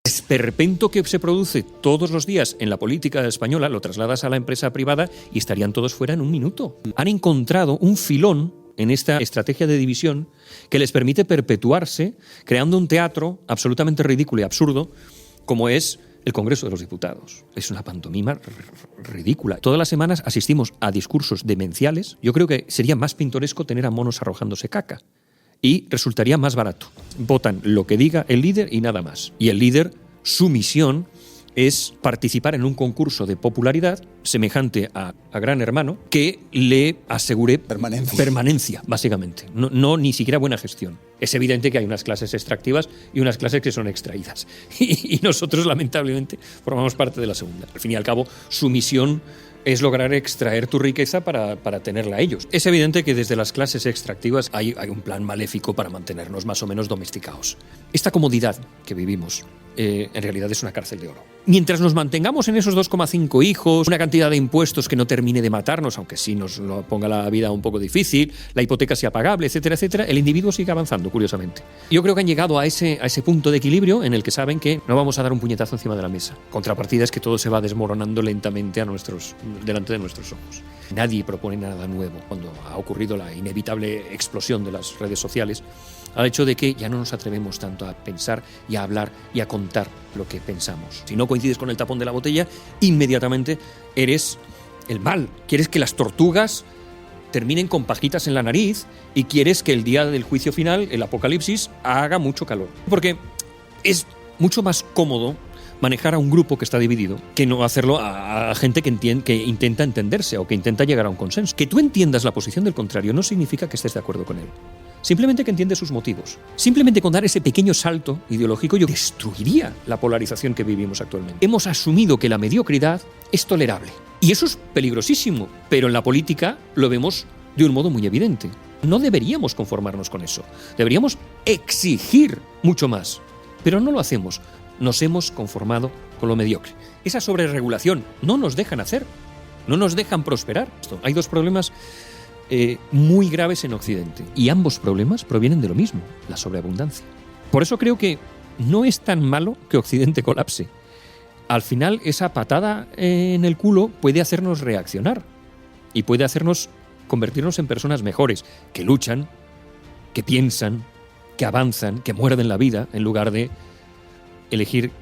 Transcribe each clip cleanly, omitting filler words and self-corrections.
esperpento que se produce todos los días en la política española lo trasladas a la empresa privada y estarían todos fuera en un minuto. Han encontrado un filón en esta estrategia de división que les permite perpetuarse creando un teatro absolutamente ridículo y absurdo como es el Congreso de los Diputados. Es una pantomima ridícula. Todas las semanas asistimos a discursos demenciales. Yo creo que sería más pintoresco tener a monos arrojándose caca y resultaría más barato. Votan lo que diga el líder y nada más. Y el líder, su misión es participar en un concurso de popularidad semejante a Gran Hermano que le asegure permanencia básicamente. No ni siquiera buena gestión. Es evidente que hay unas clases extractivas y unas clases que son extraídas. Y nosotros, lamentablemente, formamos parte de la segunda. Al fin y al cabo, su misión es lograr extraer tu riqueza para tenerla a ellos. Es evidente que desde las clases extractivas hay un plan maléfico para mantenernos más o menos domesticados. Esta comodidad que vivimos en realidad es una cárcel de oro. Mientras nos mantengamos en esos 2,5 hijos, una cantidad de impuestos que no termine de matarnos, aunque sí nos lo ponga la vida un poco difícil, la hipoteca sea pagable, etcétera, etcétera, el individuo sigue avanzando, curiosamente. Yo creo que han llegado a ese punto de equilibrio en el que saben que no vamos a dar un puñetazo encima de la mesa. Contrapartida es que todo se va desmoronando lentamente delante de nuestros ojos. Nadie propone nada nuevo. Cuando ha ocurrido la inevitable explosión de las redes sociales, al hecho de que ya no nos atrevemos tanto a pensar y a hablar y a contar lo que pensamos. Si no coincides con el tapón de la botella, inmediatamente eres el mal. Quieres que las tortugas terminen con pajitas en la nariz y quieres que el día del juicio final, el apocalipsis, haga mucho calor. Porque es mucho más cómodo manejar a un grupo que está dividido que no hacerlo a gente que intenta entenderse o que intenta llegar a un consenso. Que tú entiendas la posición del contrario no significa que estés de acuerdo con él. Simplemente que entiende sus motivos. Simplemente con dar ese pequeño salto ideológico yo destruiría la polarización que vivimos actualmente. Hemos asumido que la mediocridad es tolerable. Y eso es peligrosísimo, pero en la política lo vemos de un modo muy evidente. No deberíamos conformarnos con eso. Deberíamos exigir mucho más. Pero no lo hacemos. Nos hemos conformado con lo mediocre. Esa sobreregulación no nos dejan hacer. No nos dejan prosperar. Hay dos problemas muy graves en Occidente. Y ambos problemas provienen de lo mismo, la sobreabundancia. Por eso creo que no es tan malo que Occidente colapse. Al final, esa patada en el culo puede hacernos reaccionar y puede hacernos convertirnos en personas mejores, que luchan, que piensan, que avanzan, que muerden la vida, en lugar de elegir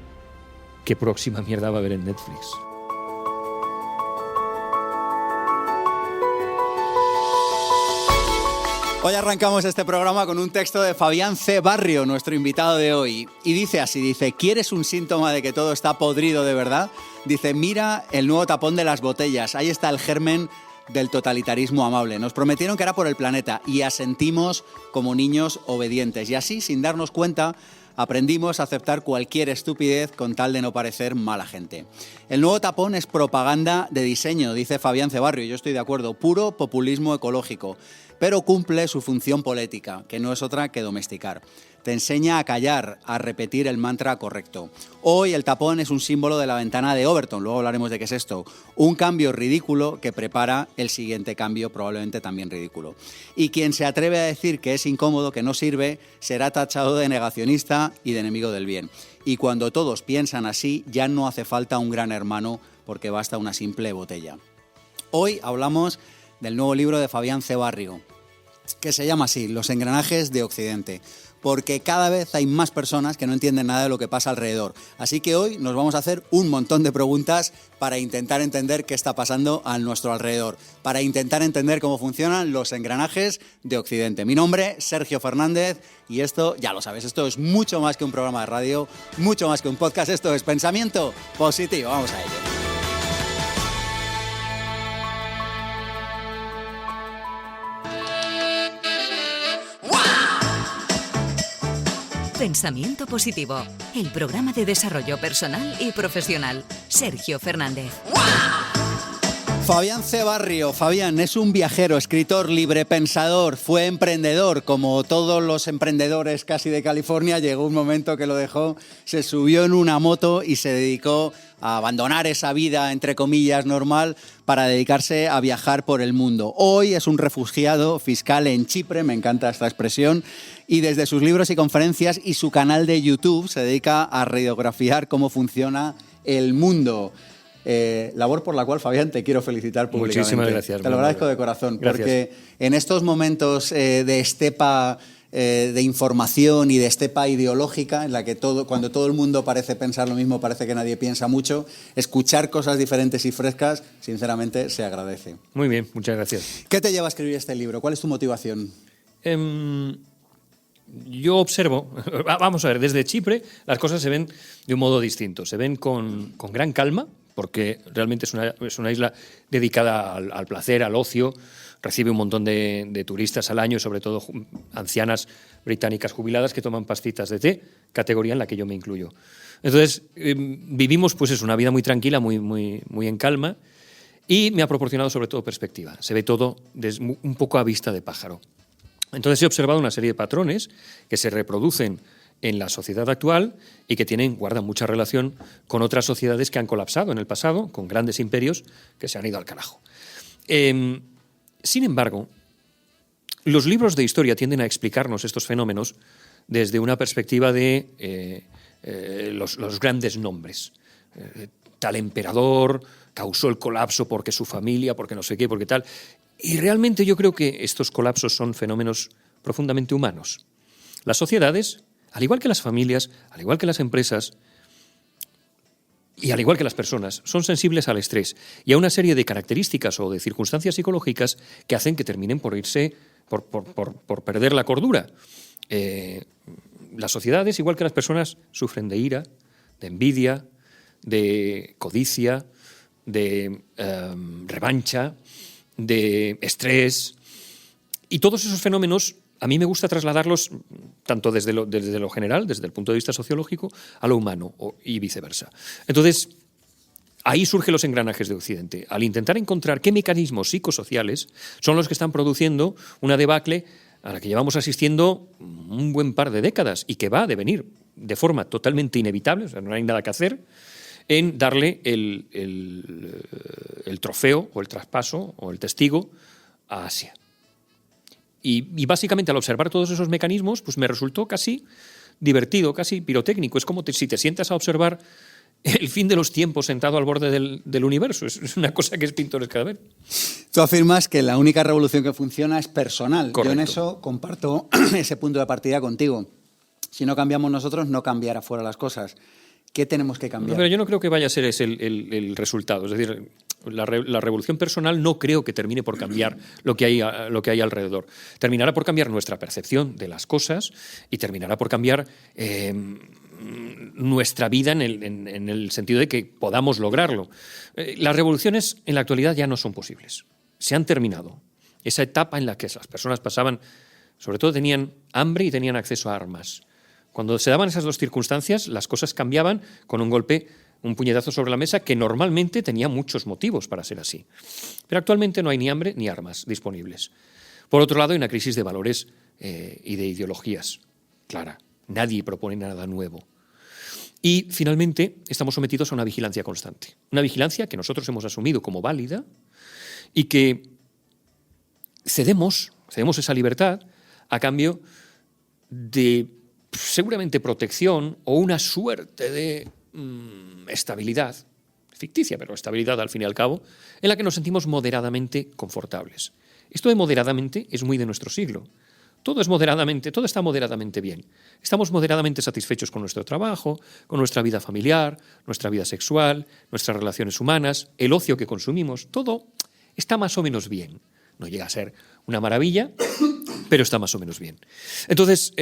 qué próxima mierda va a haber en Netflix. Hoy arrancamos este programa con un texto de Fabián C. Barrio, nuestro invitado de hoy. Y dice así, ¿quieres un síntoma de que todo está podrido de verdad? Dice, mira el nuevo tapón de las botellas, ahí está el germen del totalitarismo amable. Nos prometieron que era por el planeta y asentimos como niños obedientes. Y así, sin darnos cuenta, aprendimos a aceptar cualquier estupidez con tal de no parecer mala gente. El nuevo tapón es propaganda de diseño, dice Fabián C. Barrio, y yo estoy de acuerdo, puro populismo ecológico, pero cumple su función política, que no es otra que domesticar. Te enseña a callar, a repetir el mantra correcto. Hoy el tapón es un símbolo de la ventana de Overton, luego hablaremos de qué es esto. Un cambio ridículo que prepara el siguiente cambio, probablemente también ridículo. Y quien se atreve a decir que es incómodo, que no sirve, será tachado de negacionista y de enemigo del bien. Y cuando todos piensan así, ya no hace falta un gran hermano, porque basta una simple botella. Hoy hablamos del nuevo libro de Fabián C. Barrio, que se llama así, Los engranajes de Occidente, porque cada vez hay más personas que no entienden nada de lo que pasa alrededor. Así que hoy nos vamos a hacer un montón de preguntas para intentar entender qué está pasando a nuestro alrededor, para intentar entender cómo funcionan los engranajes de Occidente. Mi nombre es Sergio Fernández y esto, ya lo sabes, esto es mucho más que un programa de radio, mucho más que un podcast, esto es Pensamiento Positivo. Vamos a ello. Pensamiento Positivo, el programa de desarrollo personal y profesional. Sergio Fernández. Fabián C. Barrio. Fabián es un viajero, escritor, librepensador, fue emprendedor, como todos los emprendedores casi de California. Llegó un momento que lo dejó, se subió en una moto y se dedicó a abandonar esa vida, entre comillas, normal, para dedicarse a viajar por el mundo. Hoy es un refugiado fiscal en Chipre, me encanta esta expresión, y desde sus libros y conferencias y su canal de YouTube se dedica a radiografiar cómo funciona el mundo. Labor por la cual, Fabián, te quiero felicitar públicamente. Muchísimas gracias. Te lo agradezco de corazón, Gracias. porque en estos momentos de estepa de información y de estepa ideológica, en la que cuando todo el mundo parece pensar lo mismo, parece que nadie piensa mucho, escuchar cosas diferentes y frescas, sinceramente, se agradece. Muy bien, muchas gracias. ¿Qué te lleva a escribir este libro? ¿Cuál es tu motivación? Yo observo, vamos a ver, desde Chipre las cosas se ven de un modo distinto, se ven con gran calma, porque realmente es una isla dedicada al placer, al ocio, recibe un montón de turistas al año, sobre todo ancianas británicas jubiladas que toman pastitas de té, categoría en la que yo me incluyo. Entonces, vivimos pues una vida muy tranquila, muy en calma, y me ha proporcionado sobre todo perspectiva. Se ve todo un poco a vista de pájaro. Entonces he observado una serie de patrones que se reproducen en la sociedad actual y que guardan mucha relación con otras sociedades que han colapsado en el pasado, con grandes imperios que se han ido al carajo. Sin embargo, los libros de historia tienden a explicarnos estos fenómenos desde una perspectiva de los grandes nombres. Tal emperador causó el colapso porque su familia, porque no sé qué, porque tal. Y realmente yo creo que estos colapsos son fenómenos profundamente humanos. Las sociedades, al igual que las familias, al igual que las empresas y al igual que las personas, son sensibles al estrés y a una serie de características o de circunstancias psicológicas que hacen que terminen por irse, por perder la cordura. Las sociedades, igual que las personas, sufren de ira, de envidia, de codicia, de revancha, de estrés, y todos esos fenómenos a mí me gusta trasladarlos tanto desde lo general, desde el punto de vista sociológico, a lo humano y viceversa. Entonces, ahí surgen los engranajes de Occidente, al intentar encontrar qué mecanismos psicosociales son los que están produciendo una debacle a la que llevamos asistiendo un buen par de décadas y que va a devenir de forma totalmente inevitable, o sea, no hay nada que hacer, en darle el trofeo o el traspaso o el testigo a Asia. Y básicamente al observar todos esos mecanismos, pues me resultó casi divertido, casi pirotécnico. Es como si te sientas a observar el fin de los tiempos sentado al borde del universo. Es una cosa que es pintoresca de ver. Tú afirmas que la única revolución que funciona es personal. Correcto. Yo en eso comparto ese punto de partida contigo. Si no cambiamos nosotros, no cambiará fuera las cosas. ¿Qué tenemos que cambiar? No, pero yo no creo que vaya a ser ese el resultado. Es decir, la revolución personal no creo que termine por cambiar lo que hay alrededor. Terminará por cambiar nuestra percepción de las cosas y terminará por cambiar nuestra vida en el sentido de que podamos lograrlo. Las revoluciones en la actualidad ya no son posibles. Se han terminado. Esa etapa en la que las personas pasaban, sobre todo tenían hambre y tenían acceso a armas. Cuando se daban esas dos circunstancias, las cosas cambiaban con un golpe, un puñetazo sobre la mesa que normalmente tenía muchos motivos para ser así. Pero actualmente no hay ni hambre ni armas disponibles. Por otro lado, hay una crisis de valores y de ideologías clara. Nadie propone nada nuevo. Y finalmente estamos sometidos a una vigilancia constante. Una vigilancia que nosotros hemos asumido como válida y que cedemos esa libertad a cambio de seguramente protección o una suerte de estabilidad, ficticia, pero estabilidad al fin y al cabo, en la que nos sentimos moderadamente confortables. Esto de moderadamente es muy de nuestro siglo. Todo está moderadamente bien. Estamos moderadamente satisfechos con nuestro trabajo, con nuestra vida familiar, nuestra vida sexual, nuestras relaciones humanas, el ocio que consumimos, todo está más o menos bien. No llega a ser una maravilla, pero está más o menos bien. Entonces,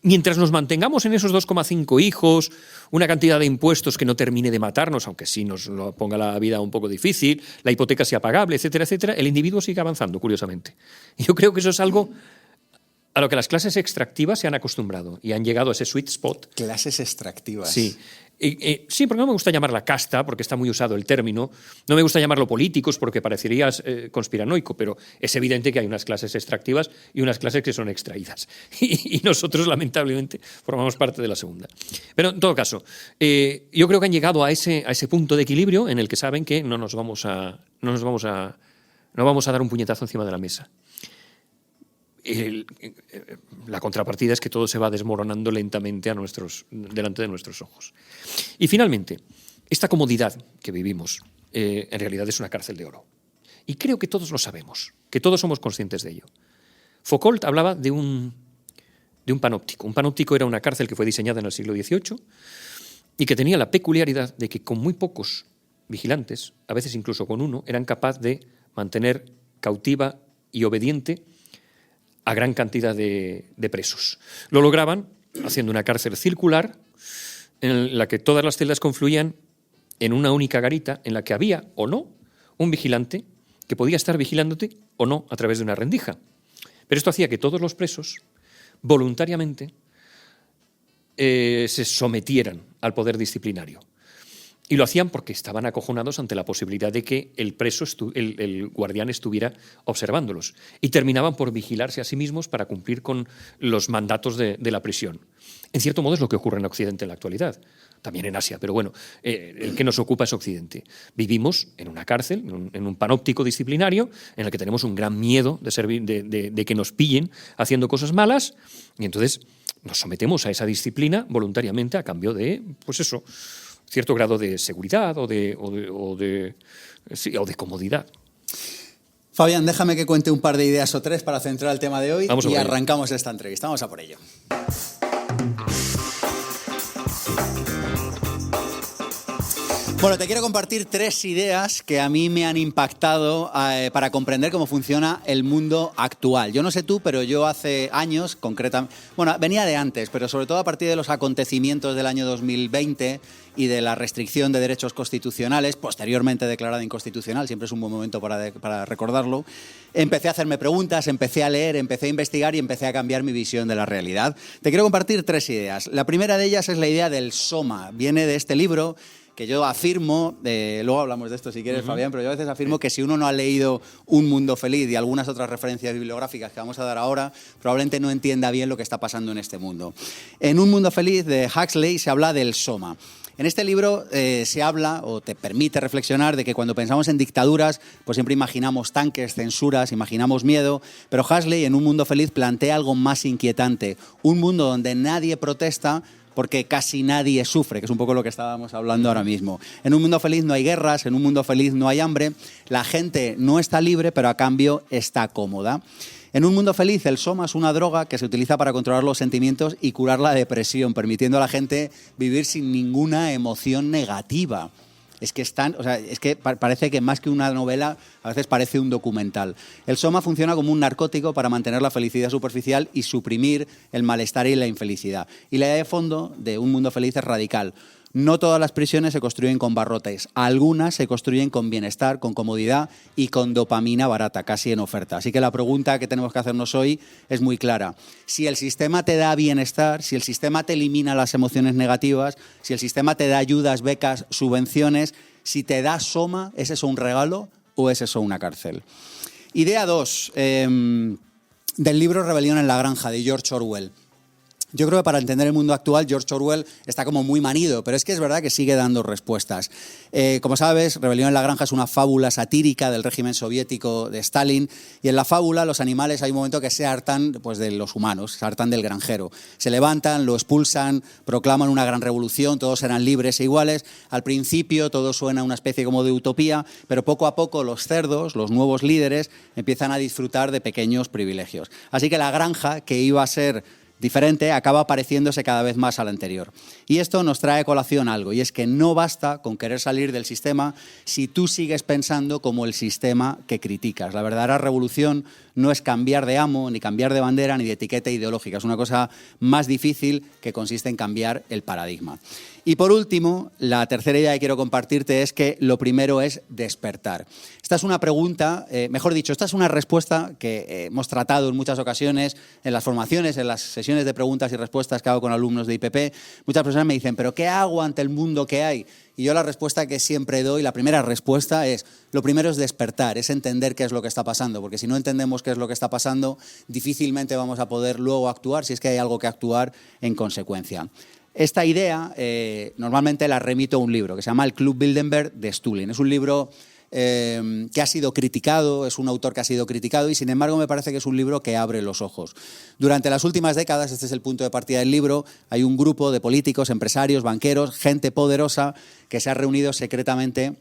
mientras nos mantengamos en esos 2,5 hijos, una cantidad de impuestos que no termine de matarnos, aunque sí nos lo ponga la vida un poco difícil, la hipoteca sea pagable, etcétera, etcétera, el individuo sigue avanzando, curiosamente. Y yo creo que eso es algo a lo que las clases extractivas se han acostumbrado y han llegado a ese sweet spot. Clases extractivas. Sí. Sí, porque no me gusta llamarla casta, porque está muy usado el término. No me gusta llamarlo políticos, porque parecería conspiranoico, pero es evidente que hay unas clases extractivas y unas clases que son extraídas. Y nosotros, lamentablemente, formamos parte de la segunda. Pero, en todo caso, yo creo que han llegado a ese punto de equilibrio en el que saben que no vamos a dar un puñetazo encima de la mesa. la contrapartida es que todo se va desmoronando lentamente delante de nuestros ojos. Y finalmente, esta comodidad que vivimos en realidad es una cárcel de oro. Y creo que todos lo sabemos, que todos somos conscientes de ello. Foucault hablaba de un panóptico. Un panóptico era una cárcel que fue diseñada en el siglo XVIII y que tenía la peculiaridad de que con muy pocos vigilantes, a veces incluso con uno, eran capaces de mantener cautiva y obediente a gran cantidad de presos. Lo lograban haciendo una cárcel circular en la que todas las celdas confluían en una única garita en la que había o no un vigilante que podía estar vigilándote o no a través de una rendija. Pero esto hacía que todos los presos voluntariamente se sometieran al poder disciplinario. Y lo hacían porque estaban acojonados ante la posibilidad de que el guardián estuviera observándolos. Y terminaban por vigilarse a sí mismos para cumplir con los mandatos de la prisión. En cierto modo es lo que ocurre en Occidente en la actualidad. También en Asia, pero bueno, el que nos ocupa es Occidente. Vivimos en una cárcel, en un panóptico disciplinario, en el que tenemos un gran miedo de que nos pillen haciendo cosas malas, y entonces nos sometemos a esa disciplina voluntariamente a cambio de, pues eso, cierto grado de seguridad o de comodidad. Fabián, déjame que cuente un par de ideas o tres para centrar el tema de hoy y arrancamos esta entrevista. Vamos a por ello. Bueno, te quiero compartir 3 ideas que a mí me han impactado para comprender cómo funciona el mundo actual. Yo no sé tú, pero yo hace años, concretamente, bueno, venía de antes, pero sobre todo a partir de los acontecimientos del año 2020 y de la restricción de derechos constitucionales, posteriormente declarada inconstitucional, siempre es un buen momento para recordarlo, empecé a hacerme preguntas, empecé a leer, empecé a investigar y empecé a cambiar mi visión de la realidad. Te quiero compartir 3 ideas. La primera de ellas es la idea del soma. Viene de este libro que yo afirmo, luego hablamos de esto si quieres, Fabián, pero yo a veces afirmo que si uno no ha leído Un mundo feliz y algunas otras referencias bibliográficas que vamos a dar ahora, probablemente no entienda bien lo que está pasando en este mundo. En Un mundo feliz de Huxley se habla del soma. En este libro se habla, o te permite reflexionar, de que cuando pensamos en dictaduras, pues siempre imaginamos tanques, censuras, imaginamos miedo, pero Huxley en Un mundo feliz plantea algo más inquietante, un mundo donde nadie protesta, porque casi nadie sufre, que es un poco lo que estábamos hablando ahora mismo. En un mundo feliz no hay guerras, en un mundo feliz no hay hambre, la gente no está libre, pero a cambio está cómoda. En un mundo feliz el soma es una droga que se utiliza para controlar los sentimientos y curar la depresión, permitiendo a la gente vivir sin ninguna emoción negativa. Es que parece que más que una novela, a veces parece un documental. El soma funciona como un narcótico para mantener la felicidad superficial y suprimir el malestar y la infelicidad. Y la idea de fondo de Un mundo feliz es radical. No todas las prisiones se construyen con barrotes. Algunas se construyen con bienestar, con comodidad y con dopamina barata, casi en oferta. Así que la pregunta que tenemos que hacernos hoy es muy clara. Si el sistema te da bienestar, si el sistema te elimina las emociones negativas, si el sistema te da ayudas, becas, subvenciones, si te da soma, ¿es eso un regalo o es eso una cárcel? Idea 2, del libro Rebelión en la granja, de George Orwell. Yo creo que para entender el mundo actual, George Orwell está como muy manido, pero es que es verdad que sigue dando respuestas. Como sabes, Rebelión en la granja es una fábula satírica del régimen soviético de Stalin, y en la fábula los animales hay un momento que se hartan pues, de los humanos, se hartan del granjero. Se levantan, lo expulsan, proclaman una gran revolución, todos serán libres e iguales. Al principio todo suena a una especie como de utopía, pero poco a poco los cerdos, los nuevos líderes, empiezan a disfrutar de pequeños privilegios. Así que la granja, que iba a ser diferente, acaba pareciéndose cada vez más a la anterior. Y esto nos trae a colación algo, y es que no basta con querer salir del sistema si tú sigues pensando como el sistema que criticas. La verdadera revolución no es cambiar de amo, ni cambiar de bandera, ni de etiqueta ideológica. Es una cosa más difícil que consiste en cambiar el paradigma. Y por último, la tercera idea que quiero compartirte es que lo primero es despertar. Esta es una pregunta, mejor dicho, esta es una respuesta que hemos tratado en muchas ocasiones en las formaciones, en las sesiones de preguntas y respuestas que hago con alumnos de IPP. Muchas personas me dicen, ¿pero qué hago ante el mundo que hay? Y yo la respuesta que siempre doy, la primera respuesta es, lo primero es despertar, es entender qué es lo que está pasando, porque si no entendemos qué es lo que está pasando, difícilmente vamos a poder luego actuar, si es que hay algo que actuar en consecuencia. Esta idea normalmente la remito a un libro que se llama El Club Bilderberg de Stulin. Es un libro que ha sido criticado, es un autor que ha sido criticado y sin embargo me parece que es un libro que abre los ojos. Durante las últimas décadas, este es el punto de partida del libro, hay un grupo de políticos, empresarios, banqueros, gente poderosa que se ha reunido secretamente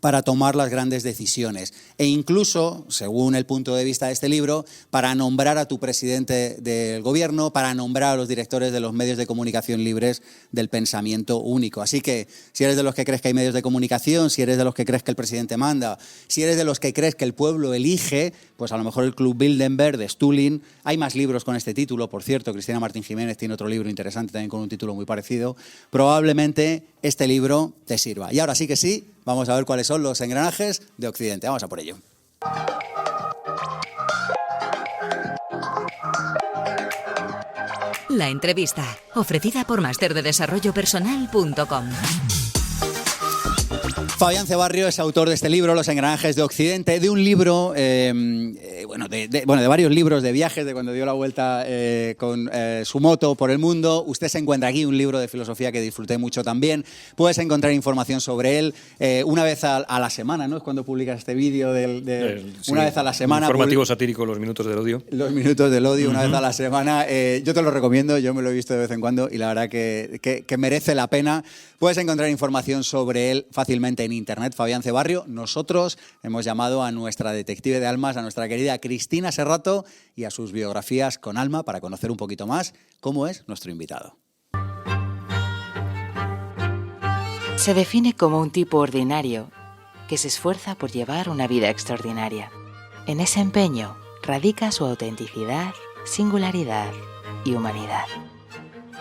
para tomar las grandes decisiones e incluso, según el punto de vista de este libro, para nombrar a tu presidente del gobierno, para nombrar a los directores de los medios de comunicación libres del pensamiento único. Así que si eres de los que crees que hay medios de comunicación, si eres de los que crees que el presidente manda, si eres de los que crees que el pueblo elige, pues a lo mejor el Club Bilderberg de Stulin. Hay más libros con este título, por cierto, Cristina Martín Jiménez tiene otro libro interesante también con un título muy parecido. Probablemente este libro te sirva. Y ahora sí que sí, vamos a ver cuáles son los engranajes de Occidente. Vamos a por ello. La entrevista, ofrecida por masterdedesarrollopersonal.com. Fabián Cebarrio es autor de este libro, Los engranajes de Occidente, de un libro, de varios libros de viajes, de cuando dio la vuelta con su moto por el mundo. Usted se encuentra aquí, un libro de filosofía que disfruté mucho también. Puedes encontrar información sobre él una vez a la semana, ¿no? Es cuando publicas este vídeo una vez a la semana. Informativo satírico, Los minutos del odio. Los minutos del odio, una vez a la semana. Yo te lo recomiendo, yo me lo he visto de vez en cuando y la verdad que merece la pena. Puedes encontrar información sobre él fácilmente en internet, Fabián Cebarrio. Nosotros hemos llamado a nuestra detective de almas, a nuestra querida Cristina Serrato y a sus biografías con alma para conocer un poquito más cómo es nuestro invitado. Se define como un tipo ordinario que se esfuerza por llevar una vida extraordinaria. En ese empeño radica su autenticidad, singularidad y humanidad.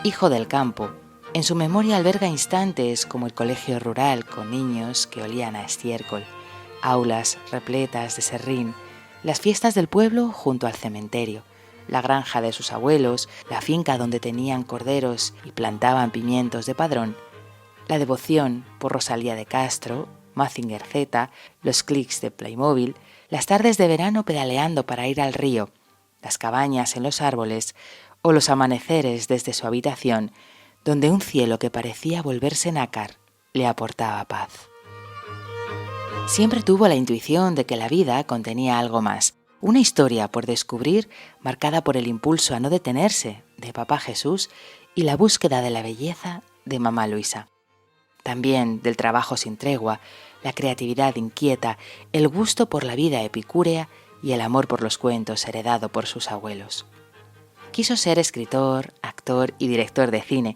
Hijo del campo, en su memoria alberga instantes como el colegio rural con niños que olían a estiércol, aulas repletas de serrín, las fiestas del pueblo junto al cementerio, la granja de sus abuelos, la finca donde tenían corderos y plantaban pimientos de padrón, la devoción por Rosalía de Castro, Mazinger Z, los clics de Playmobil, las tardes de verano pedaleando para ir al río, las cabañas en los árboles o los amaneceres desde su habitación, donde un cielo que parecía volverse nácar le aportaba paz. Siempre tuvo la intuición de que la vida contenía algo más, una historia por descubrir marcada por el impulso a no detenerse de Papá Jesús y la búsqueda de la belleza de Mamá Luisa. También del trabajo sin tregua, la creatividad inquieta, el gusto por la vida epicúrea y el amor por los cuentos heredado por sus abuelos. Quiso ser escritor, actor y director de cine.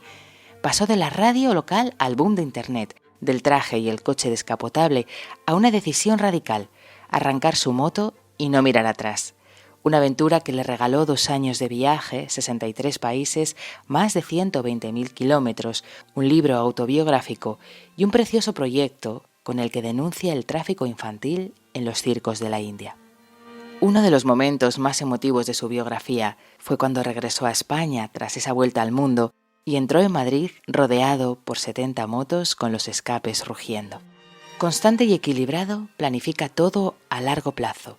Pasó de la radio local al boom de Internet, del traje y el coche descapotable a una decisión radical, arrancar su moto y no mirar atrás. Una aventura que le regaló 2 años de viaje, 63 países, más de 120.000 kilómetros, un libro autobiográfico y un precioso proyecto con el que denuncia el tráfico infantil en los circos de la India. Uno de los momentos más emotivos de su biografía fue cuando regresó a España tras esa vuelta al mundo y entró en Madrid rodeado por 70 motos con los escapes rugiendo. Constante y equilibrado, planifica todo a largo plazo.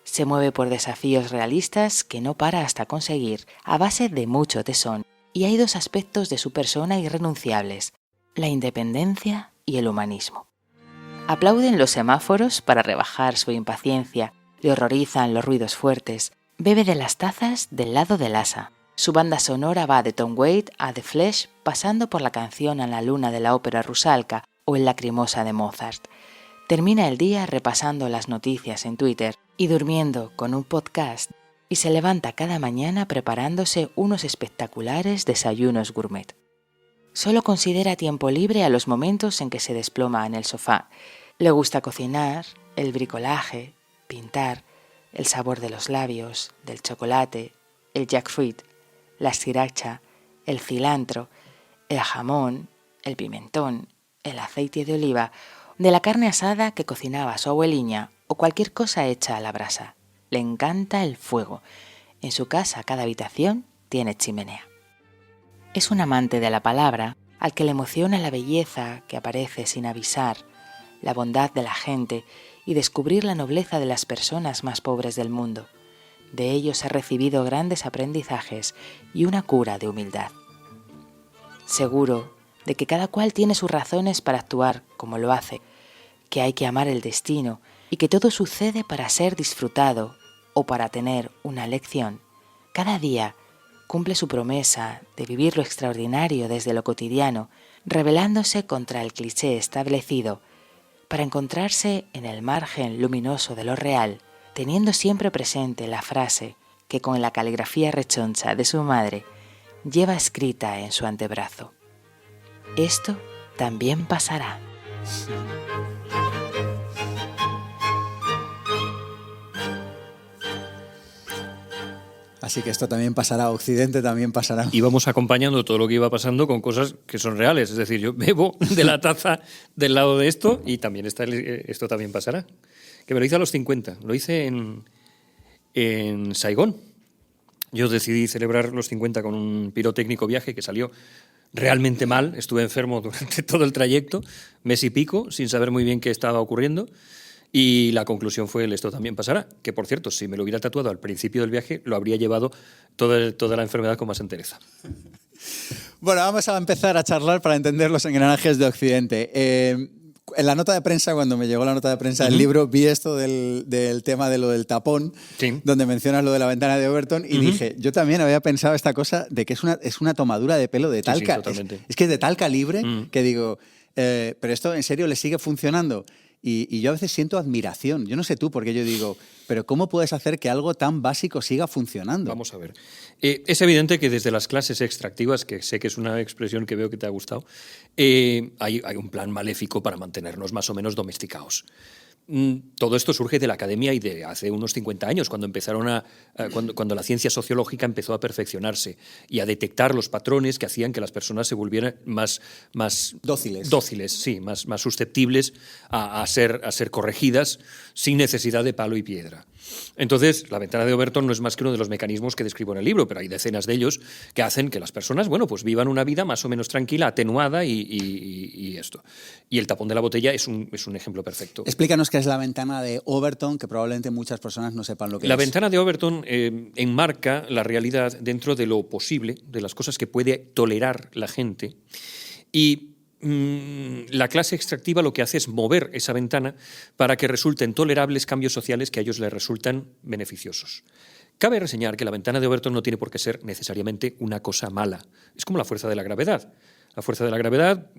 Se mueve por desafíos realistas que no para hasta conseguir a base de mucho tesón. Y hay 2 aspectos de su persona irrenunciables: la independencia y el humanismo. Aplauden los semáforos para rebajar su impaciencia, le horrorizan los ruidos fuertes, bebe de las tazas del lado del asa. Su banda sonora va de Tom Waits a The Flash, pasando por la canción A la luna de la ópera Rusalka o el Lacrimosa de Mozart. Termina el día repasando las noticias en Twitter y durmiendo con un podcast, y se levanta cada mañana preparándose unos espectaculares desayunos gourmet. Solo considera tiempo libre a los momentos en que se desploma en el sofá. Le gusta cocinar, el bricolaje, pintar, el sabor de los labios, del chocolate, el jackfruit, la sriracha, el cilantro, el jamón, el pimentón, el aceite de oliva, de la carne asada que cocinaba su abueliña o cualquier cosa hecha a la brasa. Le encanta el fuego. En su casa cada habitación tiene chimenea. Es un amante de la palabra al que le emociona la belleza que aparece sin avisar, la bondad de la gente y descubrir la nobleza de las personas más pobres del mundo. De ellos ha recibido grandes aprendizajes y una cura de humildad. Seguro de que cada cual tiene sus razones para actuar como lo hace, que hay que amar el destino y que todo sucede para ser disfrutado o para tener una lección. Cada día cumple su promesa de vivir lo extraordinario desde lo cotidiano, rebelándose contra el cliché establecido, para encontrarse en el margen luminoso de lo real, teniendo siempre presente la frase que con la caligrafía rechoncha de su madre lleva escrita en su antebrazo: esto también pasará. Así que esto también pasará, Occidente también pasará. Íbamos acompañando todo lo que iba pasando con cosas que son reales. Es decir, yo bebo de la taza del lado de esto y también esto también pasará. Que me lo hice a los 50. Lo hice en Saigón. Yo decidí celebrar los 50 con un pirotécnico viaje que salió realmente mal. Estuve enfermo durante todo el trayecto, mes y pico, sin saber muy bien qué estaba ocurriendo. Y la conclusión fue esto también pasará. Que, por cierto, si me lo hubiera tatuado al principio del viaje, lo habría llevado toda la enfermedad con más entereza. Bueno, vamos a empezar a charlar para entender los engranajes de Occidente. En la nota de prensa, cuando me llegó la nota de prensa del libro, vi esto del tema de lo del tapón, sí, donde mencionas lo de la ventana de Overton, y dije, yo también había pensado esta cosa de que es una tomadura de pelo de tal, sí, totalmente. es que es de tal calibre que digo, pero esto en serio le sigue funcionando. Y yo a veces siento admiración. Yo no sé tú, porque yo digo, pero ¿cómo puedes hacer que algo tan básico siga funcionando? Vamos a ver. Es evidente que desde las clases extractivas, que sé que es una expresión que veo que te ha gustado, hay un plan maléfico para mantenernos más o menos domesticados. Todo esto surge de la academia y de hace unos 50 años, cuando cuando la ciencia sociológica empezó a perfeccionarse y a detectar los patrones que hacían que las personas se volvieran más dóciles, sí, más susceptibles a ser corregidas sin necesidad de palo y piedra. Entonces, la ventana de Overton no es más que uno de los mecanismos que describo en el libro, pero hay decenas de ellos que hacen que las personas, bueno, pues vivan una vida más o menos tranquila, atenuada y esto. Y el tapón de la botella es un ejemplo perfecto. Explícanos qué es la ventana de Overton, que probablemente muchas personas no sepan lo que es. La ventana de Overton enmarca la realidad dentro de lo posible, de las cosas que puede tolerar la gente, y la clase extractiva lo que hace es mover esa ventana para que resulten tolerables cambios sociales que a ellos les resultan beneficiosos. Cabe reseñar que la ventana de Overton no tiene por qué ser necesariamente una cosa mala. Es como la fuerza de la gravedad. La fuerza de la gravedad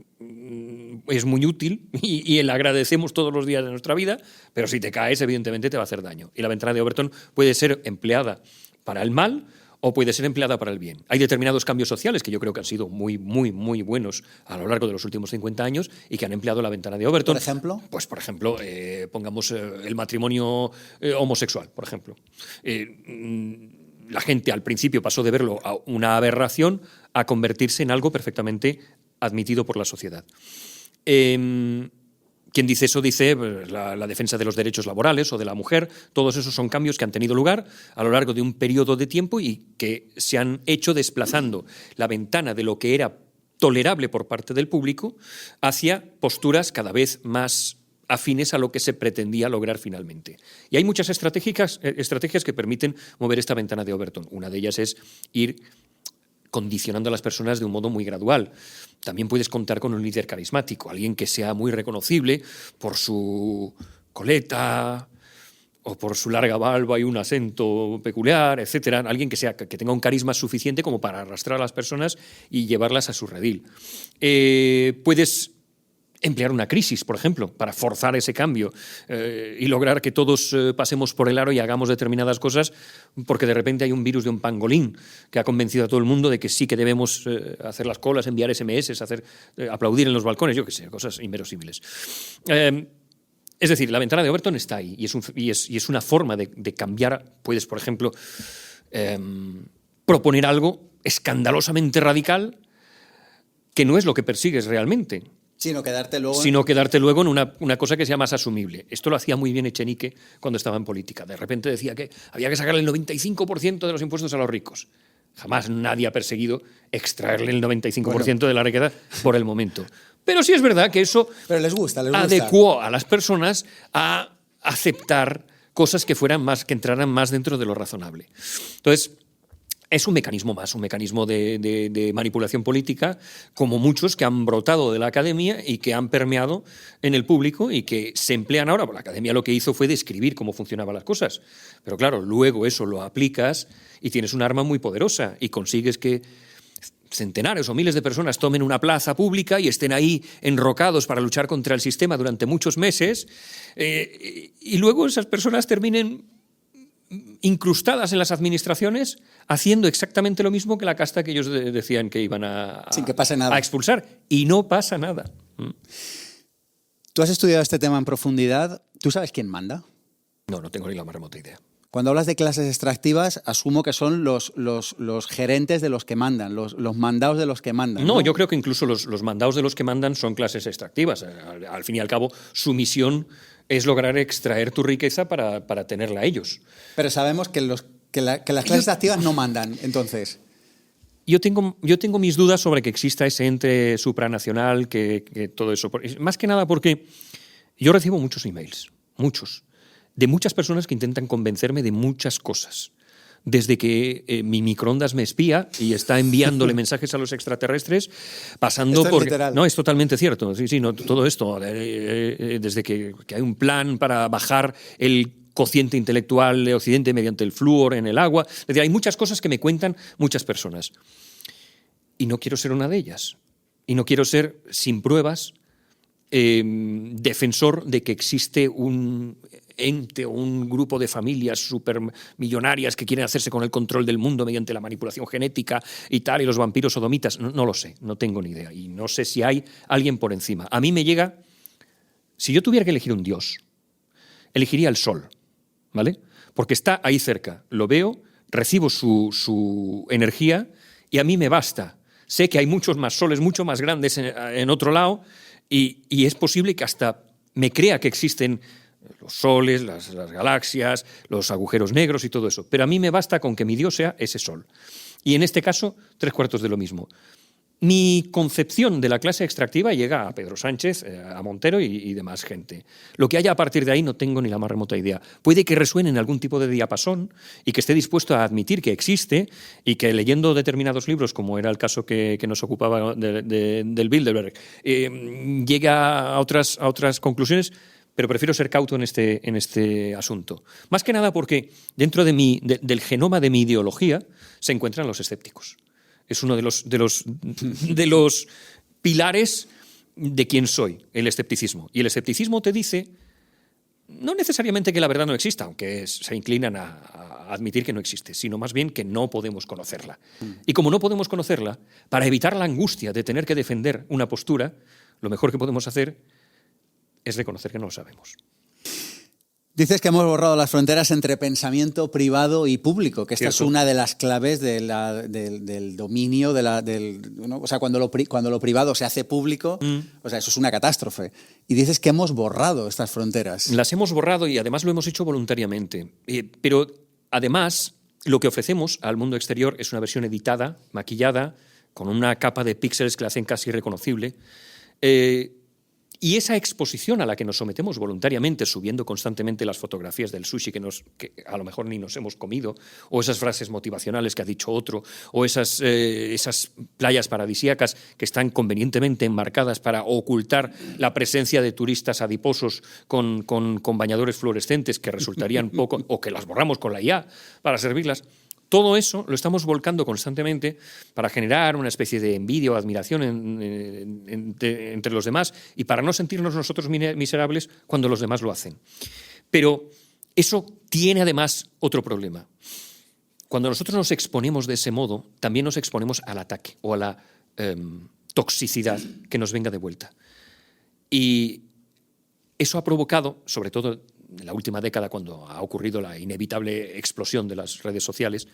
es muy útil y la agradecemos todos los días de nuestra vida, pero si te caes, evidentemente te va a hacer daño. Y la ventana de Overton puede ser empleada para el mal o puede ser empleada para el bien. Hay determinados cambios sociales que yo creo que han sido muy, muy, muy buenos a lo largo de los últimos 50 años y que han empleado la ventana de Overton. ¿Por ejemplo? Pues, por ejemplo, pongamos el matrimonio homosexual, por ejemplo. La gente al principio pasó de verlo a una aberración a convertirse en algo perfectamente admitido por la sociedad. Quien dice eso dice la defensa de los derechos laborales o de la mujer. Todos esos son cambios que han tenido lugar a lo largo de un periodo de tiempo y que se han hecho desplazando la ventana de lo que era tolerable por parte del público hacia posturas cada vez más afines a lo que se pretendía lograr finalmente. Y hay muchas estrategias que permiten mover esta ventana de Overton. Una de ellas es ir condicionando a las personas de un modo muy gradual. También puedes contar con un líder carismático, alguien que sea muy reconocible por su coleta o por su larga barba y un acento peculiar, etcétera. Alguien que tenga un carisma suficiente como para arrastrar a las personas y llevarlas a su redil. Puedes emplear una crisis, por ejemplo, para forzar ese cambio y lograr que todos pasemos por el aro y hagamos determinadas cosas porque de repente hay un virus de un pangolín que ha convencido a todo el mundo de que sí que debemos hacer las colas, enviar SMS, aplaudir en los balcones, yo qué sé, cosas inverosímiles. Es decir, la ventana de Overton está ahí y es una forma de cambiar. Puedes, por ejemplo, proponer algo escandalosamente radical que no es lo que persigues realmente. Sino quedarte luego en una cosa que sea más asumible. Esto lo hacía muy bien Echenique cuando estaba en política. De repente decía que había que sacarle el 95% de los impuestos a los ricos. Jamás nadie ha perseguido extraerle el 95% de la riqueza por el momento. Pero sí es verdad que eso les gusta. adecuó a las personas a aceptar cosas que entraran más dentro de lo razonable. Entonces, es un mecanismo más, un mecanismo de manipulación política, como muchos que han brotado de la academia y que han permeado en el público y que se emplean ahora. Pues la academia lo que hizo fue describir cómo funcionaban las cosas. Pero claro, luego eso lo aplicas y tienes un arma muy poderosa y consigues que centenares o miles de personas tomen una plaza pública y estén ahí enrocados para luchar contra el sistema durante muchos meses, y luego esas personas terminen incrustadas en las administraciones haciendo exactamente lo mismo que la casta que ellos decían que iban sin que pase nada. A expulsar, y no pasa nada. Tú has estudiado este tema en profundidad. ¿Tú sabes quién manda? No tengo ni la más remota idea. Cuando hablas de clases extractivas, asumo que son los gerentes de los que mandan, los mandados de los que mandan. No, yo creo que incluso los mandados de los que mandan son clases extractivas. Al fin y al cabo, su misión es lograr extraer tu riqueza para tenerla ellos. Pero sabemos que las clases extractivas no mandan, entonces. Yo tengo mis dudas sobre que exista ese ente supranacional, que todo eso. Más que nada porque yo recibo muchos emails, de muchas personas que intentan convencerme de muchas cosas. Desde que mi microondas me espía y está enviándole mensajes a los extraterrestres, pasando por... Literal. No, es totalmente cierto. Sí, no, todo esto. Desde que hay un plan para bajar el cociente intelectual de Occidente mediante el flúor en el agua. Es decir, hay muchas cosas que me cuentan muchas personas. Y no quiero ser una de ellas. Y no quiero ser, sin pruebas, defensor de que existe un ente o un grupo de familias supermillonarias que quieren hacerse con el control del mundo mediante la manipulación genética y tal, y los vampiros sodomitas. No lo sé, no tengo ni idea. Y no sé si hay alguien por encima. A mí me llega... Si yo tuviera que elegir un dios, elegiría el sol, ¿vale? Porque está ahí cerca. Lo veo, recibo su energía y a mí me basta. Sé que hay muchos más soles, mucho más grandes en otro lado, y es posible que hasta me crea que existen los soles, las galaxias, los agujeros negros y todo eso. Pero a mí me basta con que mi Dios sea ese sol. Y en este caso, 3/4 de lo mismo. Mi concepción de la clase extractiva llega a Pedro Sánchez, a Montero y demás gente. Lo que haya a partir de ahí no tengo ni la más remota idea. Puede que resuene en algún tipo de diapasón y que esté dispuesto a admitir que existe y que leyendo determinados libros, como era el caso que nos ocupaba del Bilderberg, llegue a otras conclusiones, pero prefiero ser cauto en este asunto. Más que nada porque dentro del genoma de mi ideología se encuentran los escépticos. Es uno de los pilares de quién soy, el escepticismo. Y el escepticismo te dice, no necesariamente que la verdad no exista, aunque se inclinan a admitir que no existe, sino más bien que no podemos conocerla. Y como no podemos conocerla, para evitar la angustia de tener que defender una postura, lo mejor que podemos hacer es reconocer que no lo sabemos. Dices que hemos borrado las fronteras entre pensamiento privado y público, que esta es una de las claves del dominio, ¿no? O sea, cuando lo privado se hace público, o sea, eso es una catástrofe. Y dices que hemos borrado estas fronteras. Las hemos borrado y además lo hemos hecho voluntariamente. Pero además lo que ofrecemos al mundo exterior es una versión editada, maquillada, con una capa de píxeles que la hacen casi irreconocible. Y esa exposición a la que nos sometemos voluntariamente, subiendo constantemente las fotografías del sushi que a lo mejor ni nos hemos comido, o esas frases motivacionales que ha dicho otro, o esas playas paradisíacas que están convenientemente enmarcadas para ocultar la presencia de turistas adiposos con bañadores fluorescentes que resultarían poco, o que las borramos con la IA para servirlas. Todo eso lo estamos volcando constantemente para generar una especie de envidia o admiración entre los demás y para no sentirnos nosotros miserables cuando los demás lo hacen. Pero eso tiene además otro problema. Cuando nosotros nos exponemos de ese modo, también nos exponemos al ataque o a la toxicidad que nos venga de vuelta. Y eso ha provocado, sobre todo en la última década, cuando ha ocurrido la inevitable explosión de las redes sociales,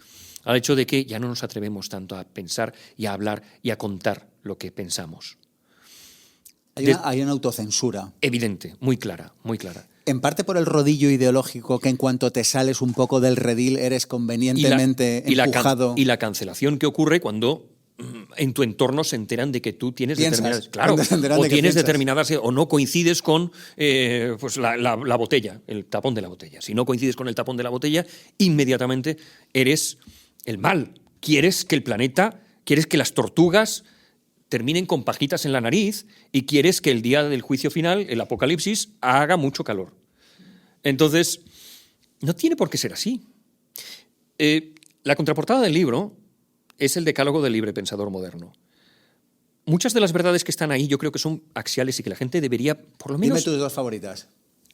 al hecho de que ya no nos atrevemos tanto a pensar y a hablar y a contar lo que pensamos. Hay una autocensura. Evidente, muy clara, muy clara. En parte por el rodillo ideológico, que en cuanto te sales un poco del redil eres convenientemente empujado. Y la cancelación que ocurre cuando en tu entorno se enteran de que tú tienes Piensas, determinadas o no coincides con pues la botella, el tapón de la botella. Si no coincides con el tapón de la botella, inmediatamente eres el mal, quieres que el planeta, quieres que las tortugas terminen con pajitas en la nariz y quieres que el día del juicio final, el apocalipsis, haga mucho calor. Entonces, no tiene por qué ser así. La contraportada del libro es el decálogo del libre pensador moderno. Muchas de las verdades que están ahí yo creo que son axiales y que la gente debería, por lo menos... Dime tus dos favoritas.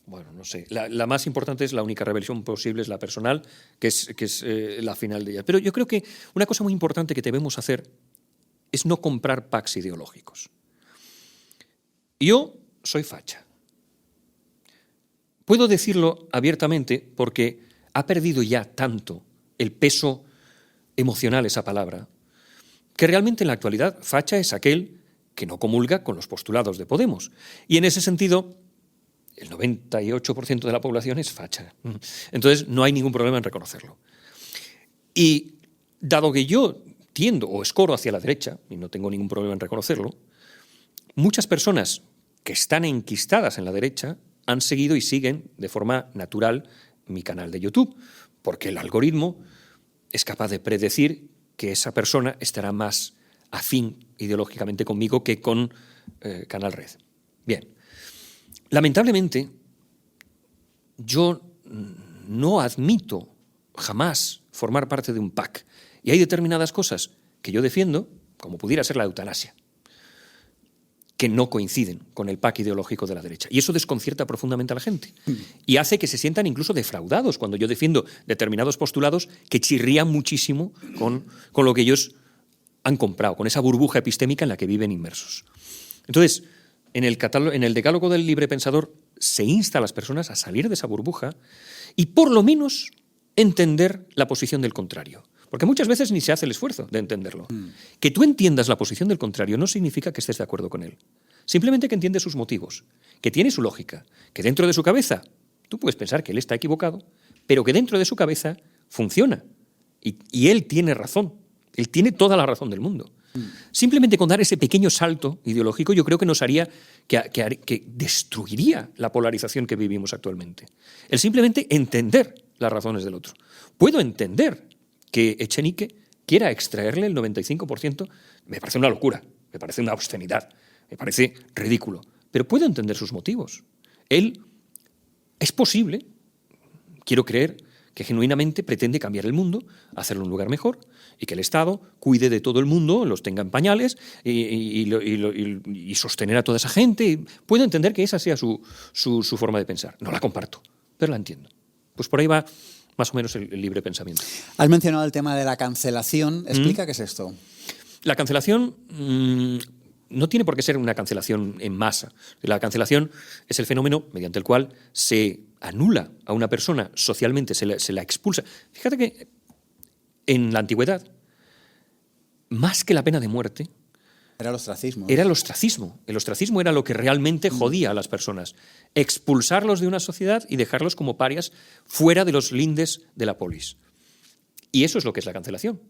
Bueno, no sé. La más importante es la única revelación posible, es la personal, que es la final de ella. Pero yo creo que una cosa muy importante que debemos hacer es no comprar packs ideológicos. Yo soy facha. Puedo decirlo abiertamente porque ha perdido ya tanto el peso emocional esa palabra, que realmente en la actualidad facha es aquel que no comulga con los postulados de Podemos. Y en ese sentido, el 98% de la población es facha. Entonces no hay ningún problema en reconocerlo. Y dado que yo tiendo o escoro hacia la derecha, y no tengo ningún problema en reconocerlo, muchas personas que están enquistadas en la derecha han seguido y siguen de forma natural mi canal de YouTube, porque el algoritmo es capaz de predecir que esa persona estará más afín ideológicamente conmigo que con Canal Red. Bien, lamentablemente yo no admito jamás formar parte de un PAC. Y hay determinadas cosas que yo defiendo, como pudiera ser la eutanasia, que no coinciden con el PAC ideológico de la derecha. Y eso desconcierta profundamente a la gente. Y hace que se sientan incluso defraudados cuando yo defiendo determinados postulados que chirrían muchísimo con lo que ellos han comprado, con esa burbuja epistémica en la que viven inmersos. Entonces, en el decálogo del libre pensador se insta a las personas a salir de esa burbuja y por lo menos entender la posición del contrario. Porque muchas veces ni se hace el esfuerzo de entenderlo. Que tú entiendas la posición del contrario no significa que estés de acuerdo con él. Simplemente que entiendes sus motivos, que tiene su lógica, que dentro de su cabeza tú puedes pensar que él está equivocado, pero que dentro de su cabeza funciona. Y él tiene razón. Él tiene toda la razón del mundo. Simplemente con dar ese pequeño salto ideológico yo creo que nos haría, que destruiría la polarización que vivimos actualmente. El simplemente entender las razones del otro. Puedo entender que Echenique quiera extraerle el 95%, me parece una locura, me parece una obscenidad, me parece ridículo, pero puedo entender sus motivos. Él, es posible, quiero creer, que genuinamente pretende cambiar el mundo, hacerlo un lugar mejor, y que el Estado cuide de todo el mundo, los tenga en pañales y sostener a toda esa gente. Puedo entender que esa sea su forma de pensar. No la comparto, pero la entiendo. Pues por ahí va más o menos el libre pensamiento. Has mencionado el tema de la cancelación. Explica qué es esto. La cancelación no tiene por qué ser una cancelación en masa. La cancelación es el fenómeno mediante el cual se anula a una persona socialmente, se la expulsa. Fíjate que en la antigüedad, más que la pena de muerte, era el ostracismo. Era el ostracismo. El ostracismo era lo que realmente jodía a las personas. Expulsarlos de una sociedad y dejarlos como parias fuera de los lindes de la polis. Y eso es lo que es la cancelación.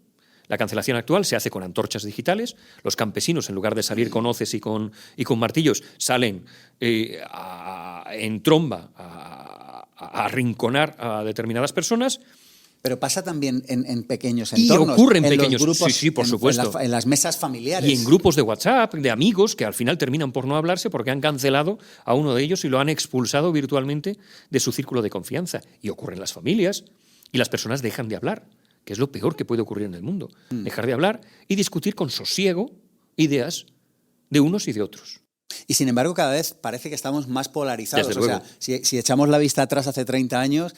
La cancelación actual se hace con antorchas digitales. Los campesinos, en lugar de salir con hoces y con martillos, salen en tromba a arrinconar a determinadas personas. Pero pasa también en pequeños entornos. Y ocurre en pequeños los grupos, sí, por supuesto. En las mesas familiares. Y en grupos de WhatsApp, de amigos, que al final terminan por no hablarse porque han cancelado a uno de ellos y lo han expulsado virtualmente de su círculo de confianza. Y ocurre en las familias. Y las personas dejan de hablar, que es lo peor que puede ocurrir en el mundo. Dejar de hablar y discutir con sosiego ideas de unos y de otros. Y sin embargo, cada vez parece que estamos más polarizados. Desde luego. O sea, si echamos la vista atrás hace 30 años,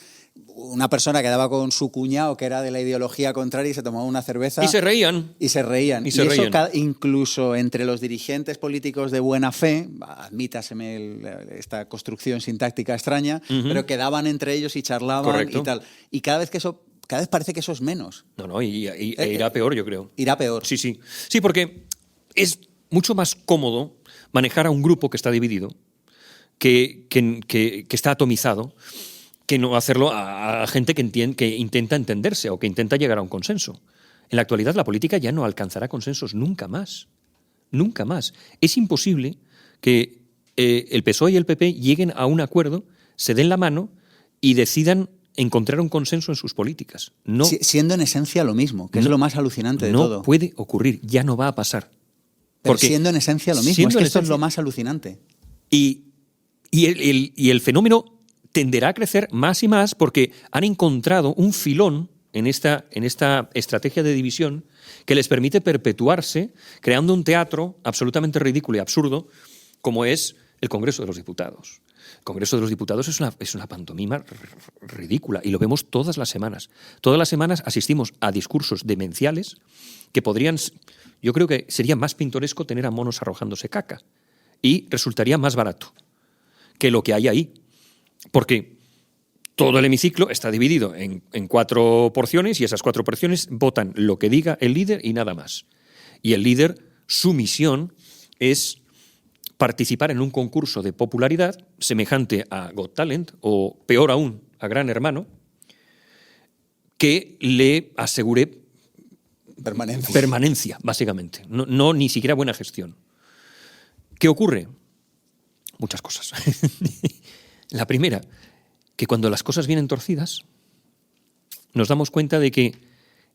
una persona quedaba con su cuñado que era de la ideología contraria y se tomaba una cerveza. Y se reían. Y se reían. Y eso incluso entre los dirigentes políticos de buena fe, admítaseme esta construcción sintáctica extraña, pero quedaban entre ellos y charlaban. Correcto. Y tal. Y cada vez parece que eso es menos. No, irá peor, yo creo. Irá peor. Sí. Sí, porque es mucho más cómodo manejar a un grupo que está dividido, que está atomizado, que no hacerlo a gente que intenta entenderse o que intenta llegar a un consenso. En la actualidad la política ya no alcanzará consensos nunca más. Nunca más. Es imposible que el PSOE y el PP lleguen a un acuerdo, se den la mano y decidan encontrar un consenso en sus políticas. No, siendo en esencia lo mismo, que es lo más alucinante de todo. No puede ocurrir, ya no va a pasar. Pero siendo en esencia lo mismo, es que esto es lo más alucinante. Y el fenómeno tenderá a crecer más y más porque han encontrado un filón en esta estrategia de división que les permite perpetuarse creando un teatro absolutamente ridículo y absurdo como es el Congreso de los Diputados. El Congreso de los Diputados es una pantomima ridícula y lo vemos todas las semanas. Todas las semanas asistimos a discursos demenciales que podrían... Yo creo que sería más pintoresco tener a monos arrojándose caca y resultaría más barato que lo que hay ahí. Porque todo el hemiciclo está dividido en 4 porciones y esas 4 porciones votan lo que diga el líder y nada más. Y el líder, su misión es participar en un concurso de popularidad semejante a Got Talent o, peor aún, a Gran Hermano, que le asegure permanencia, básicamente. No ni siquiera buena gestión. ¿Qué ocurre? Muchas cosas. La primera, que cuando las cosas vienen torcidas, nos damos cuenta de que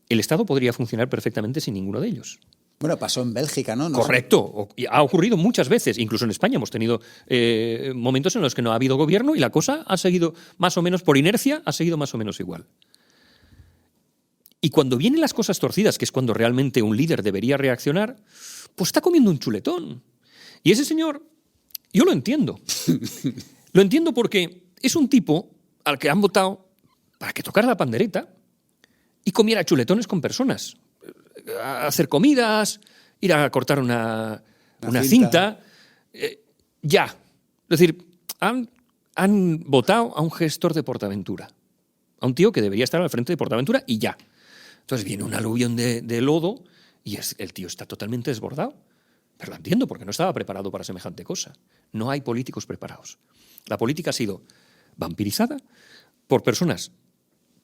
el Estado podría funcionar perfectamente sin ninguno de ellos. Bueno, pasó en Bélgica, ¿no? Correcto. Ha ocurrido muchas veces. Incluso en España hemos tenido momentos en los que no ha habido gobierno y la cosa ha seguido más o menos por inercia, ha seguido más o menos igual. Y cuando vienen las cosas torcidas, que es cuando realmente un líder debería reaccionar, pues está comiendo un chuletón. Y ese señor, yo lo entiendo. Lo entiendo porque es un tipo al que han votado para que tocara la pandereta y comiera chuletones con personas. A hacer comidas, ir a cortar una cinta. Ya. Es decir, han votado a un gestor de PortAventura. A un tío que debería estar al frente de PortAventura y ya. Entonces viene un aluvión de lodo y el tío está totalmente desbordado. Pero lo entiendo, porque no estaba preparado para semejante cosa. No hay políticos preparados. La política ha sido vampirizada por personas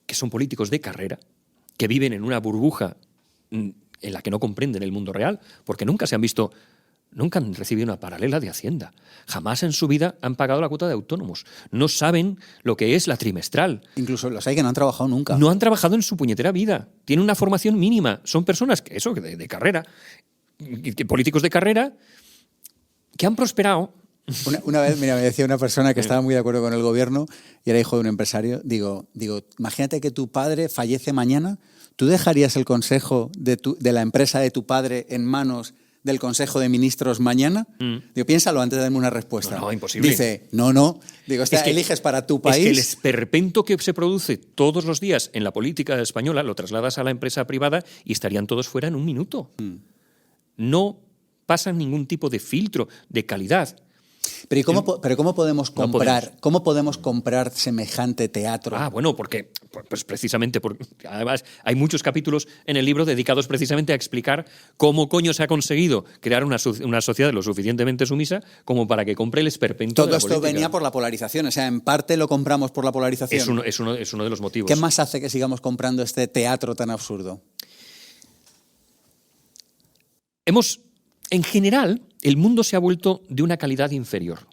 que son políticos de carrera, que viven en una burbuja en la que no comprenden el mundo real, porque nunca han recibido una paralela de Hacienda. Jamás en su vida han pagado la cuota de autónomos. No saben lo que es la trimestral. Incluso los hay que no han trabajado nunca. No han trabajado en su puñetera vida. Tienen una formación mínima. Son personas de carrera, políticos de carrera, que han prosperado. Una vez, mira, me decía una persona que estaba muy de acuerdo con el gobierno y era hijo de un empresario. Digo, imagínate que tu padre fallece mañana. ¿Tú dejarías el consejo de la empresa de tu padre en manos del Consejo de Ministros mañana? Digo, piénsalo antes de darme una respuesta. No, imposible. Dice, no. Digo, es que eliges para tu país. Es que el esperpento que se produce todos los días en la política española lo trasladas a la empresa privada y estarían todos fuera en un minuto. No pasan ningún tipo de filtro de calidad. Pero ¿cómo podemos comprar? No ¿Cómo podemos comprar semejante teatro? Bueno, porque pues precisamente porque además hay muchos capítulos en el libro dedicados precisamente a explicar cómo coño se ha conseguido crear una sociedad lo suficientemente sumisa como para que compre el esperpento. Todo esto venía por la polarización, o sea, en parte lo compramos por la polarización. Es uno de los motivos. ¿Qué más hace que sigamos comprando este teatro tan absurdo? En general, el mundo se ha vuelto de una calidad inferior.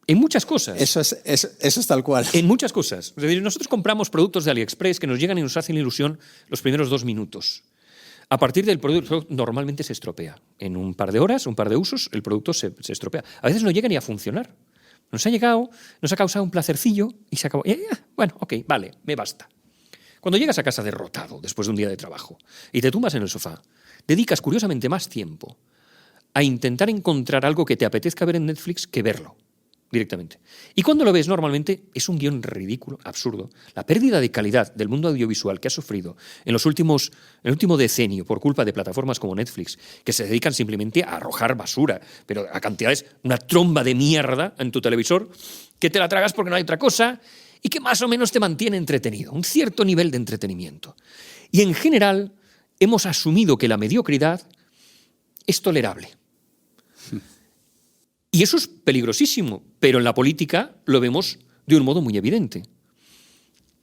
En muchas cosas. Eso es tal cual. En muchas cosas. Es decir, nosotros compramos productos de AliExpress que nos llegan y nos hacen ilusión los primeros 2 minutos. A partir del producto normalmente se estropea. En un par de horas, un par de usos, el producto se estropea. A veces no llega ni a funcionar. Nos ha causado un placercillo y se acabó. Bueno, ok, vale, me basta. Cuando llegas a casa derrotado después de un día de trabajo y te tumbas en el sofá, dedicas curiosamente más tiempo a intentar encontrar algo que te apetezca ver en Netflix que verlo directamente. Y cuando lo ves normalmente es un guión ridículo, absurdo. La pérdida de calidad del mundo audiovisual que ha sufrido en el último decenio por culpa de plataformas como Netflix, que se dedican simplemente a arrojar basura, pero a cantidades, una tromba de mierda en tu televisor, que te la tragas porque no hay otra cosa y que más o menos te mantiene entretenido, un cierto nivel de entretenimiento. Y en general hemos asumido que la mediocridad es tolerable. Y eso es peligrosísimo, pero en la política lo vemos de un modo muy evidente.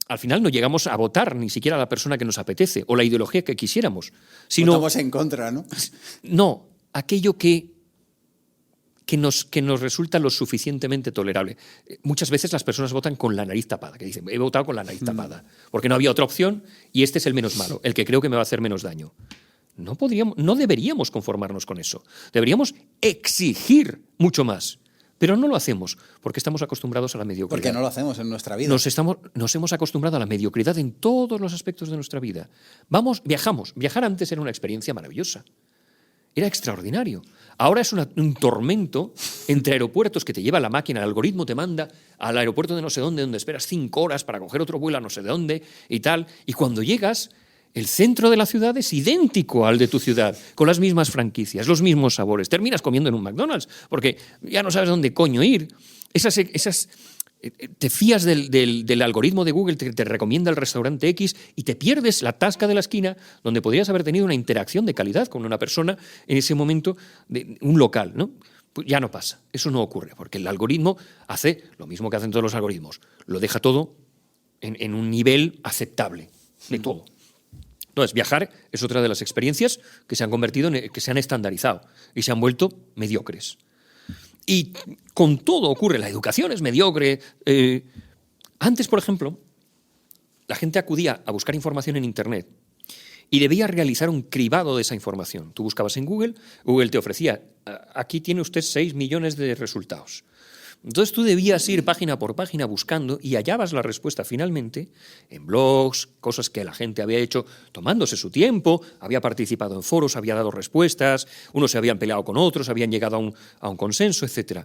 Al final no llegamos a votar ni siquiera a la persona que nos apetece o la ideología que quisiéramos, sino votamos en contra, ¿no? No, aquello que que nos resulta lo suficientemente tolerable. Muchas veces las personas votan con la nariz tapada, que dicen, he votado con la nariz tapada, porque no había otra opción y este es el menos malo, el que creo que me va a hacer menos daño. No deberíamos conformarnos con eso. Deberíamos exigir mucho más. Pero no lo hacemos porque estamos acostumbrados a la mediocridad. Porque no lo hacemos en nuestra vida. Nos hemos acostumbrado a la mediocridad en todos los aspectos de nuestra vida. Viajamos. Viajar antes era una experiencia maravillosa. Era extraordinario. Ahora es un tormento entre aeropuertos que te lleva la máquina, el algoritmo te manda al aeropuerto de no sé dónde, donde esperas 5 horas para coger otro vuelo a no sé de dónde y tal. Y cuando llegas, el centro de la ciudad es idéntico al de tu ciudad, con las mismas franquicias, los mismos sabores. Terminas comiendo en un McDonald's porque ya no sabes dónde coño ir. Te fías del algoritmo de Google, te recomienda el restaurante X y te pierdes la tasca de la esquina donde podrías haber tenido una interacción de calidad con una persona en ese momento, un local, ¿no? Pues ya no pasa, eso no ocurre, porque el algoritmo hace lo mismo que hacen todos los algoritmos, lo deja todo en un nivel aceptable de todo. Entonces, viajar es otra de las experiencias que se han convertido que se han estandarizado y se han vuelto mediocres. Y con todo ocurre, la educación es mediocre. Antes, por ejemplo, la gente acudía a buscar información en Internet y debía realizar un cribado de esa información. Tú buscabas en Google, Google te ofrecía, aquí tiene usted 6 millones de resultados. Entonces tú debías ir página por página buscando y hallabas la respuesta finalmente en blogs, cosas que la gente había hecho tomándose su tiempo, había participado en foros, había dado respuestas, unos se habían peleado con otros, habían llegado a un consenso, etc.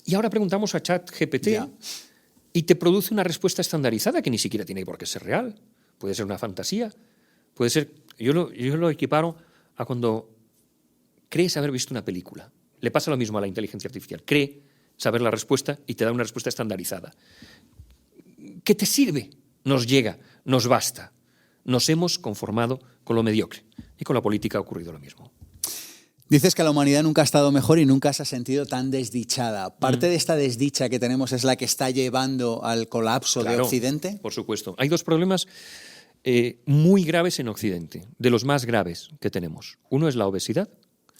Y ahora preguntamos a ChatGPT y te produce una respuesta estandarizada que ni siquiera tiene por qué ser real. Puede ser una fantasía, puede ser... Yo lo equiparo a cuando crees haber visto una película. Le pasa lo mismo a la inteligencia artificial. Cree saber la respuesta y te da una respuesta estandarizada. ¿Qué te sirve? Nos llega, nos basta. Nos hemos conformado con lo mediocre. Y con la política ha ocurrido lo mismo. Dices que la humanidad nunca ha estado mejor y nunca se ha sentido tan desdichada. ¿Parte de esta desdicha que tenemos es la que está llevando al colapso de Occidente? Por supuesto. Hay dos problemas muy graves en Occidente, de los más graves que tenemos. Uno es la obesidad.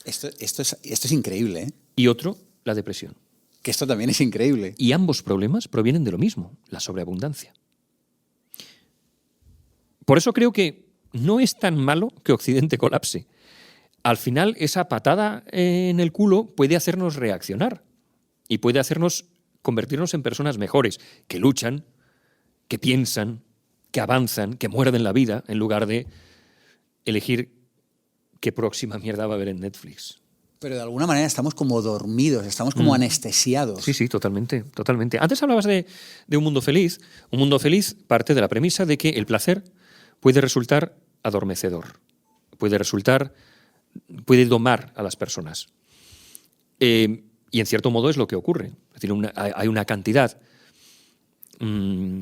Esto es increíble, ¿eh? Y otro, la depresión. Que esto también es increíble. Y ambos problemas provienen de lo mismo, la sobreabundancia. Por eso creo que no es tan malo que Occidente colapse. Al final, esa patada en el culo puede hacernos reaccionar y puede hacernos convertirnos en personas mejores, que luchan, que piensan, que avanzan, que muerden la vida, en lugar de elegir qué próxima mierda va a haber en Netflix. Pero de alguna manera estamos como dormidos, estamos como anestesiados. Sí, totalmente, totalmente. Antes hablabas de un mundo feliz. Un mundo feliz parte de la premisa de que el placer puede resultar adormecedor, puede domar a las personas. Y en cierto modo es lo que ocurre. Es decir, hay una cantidad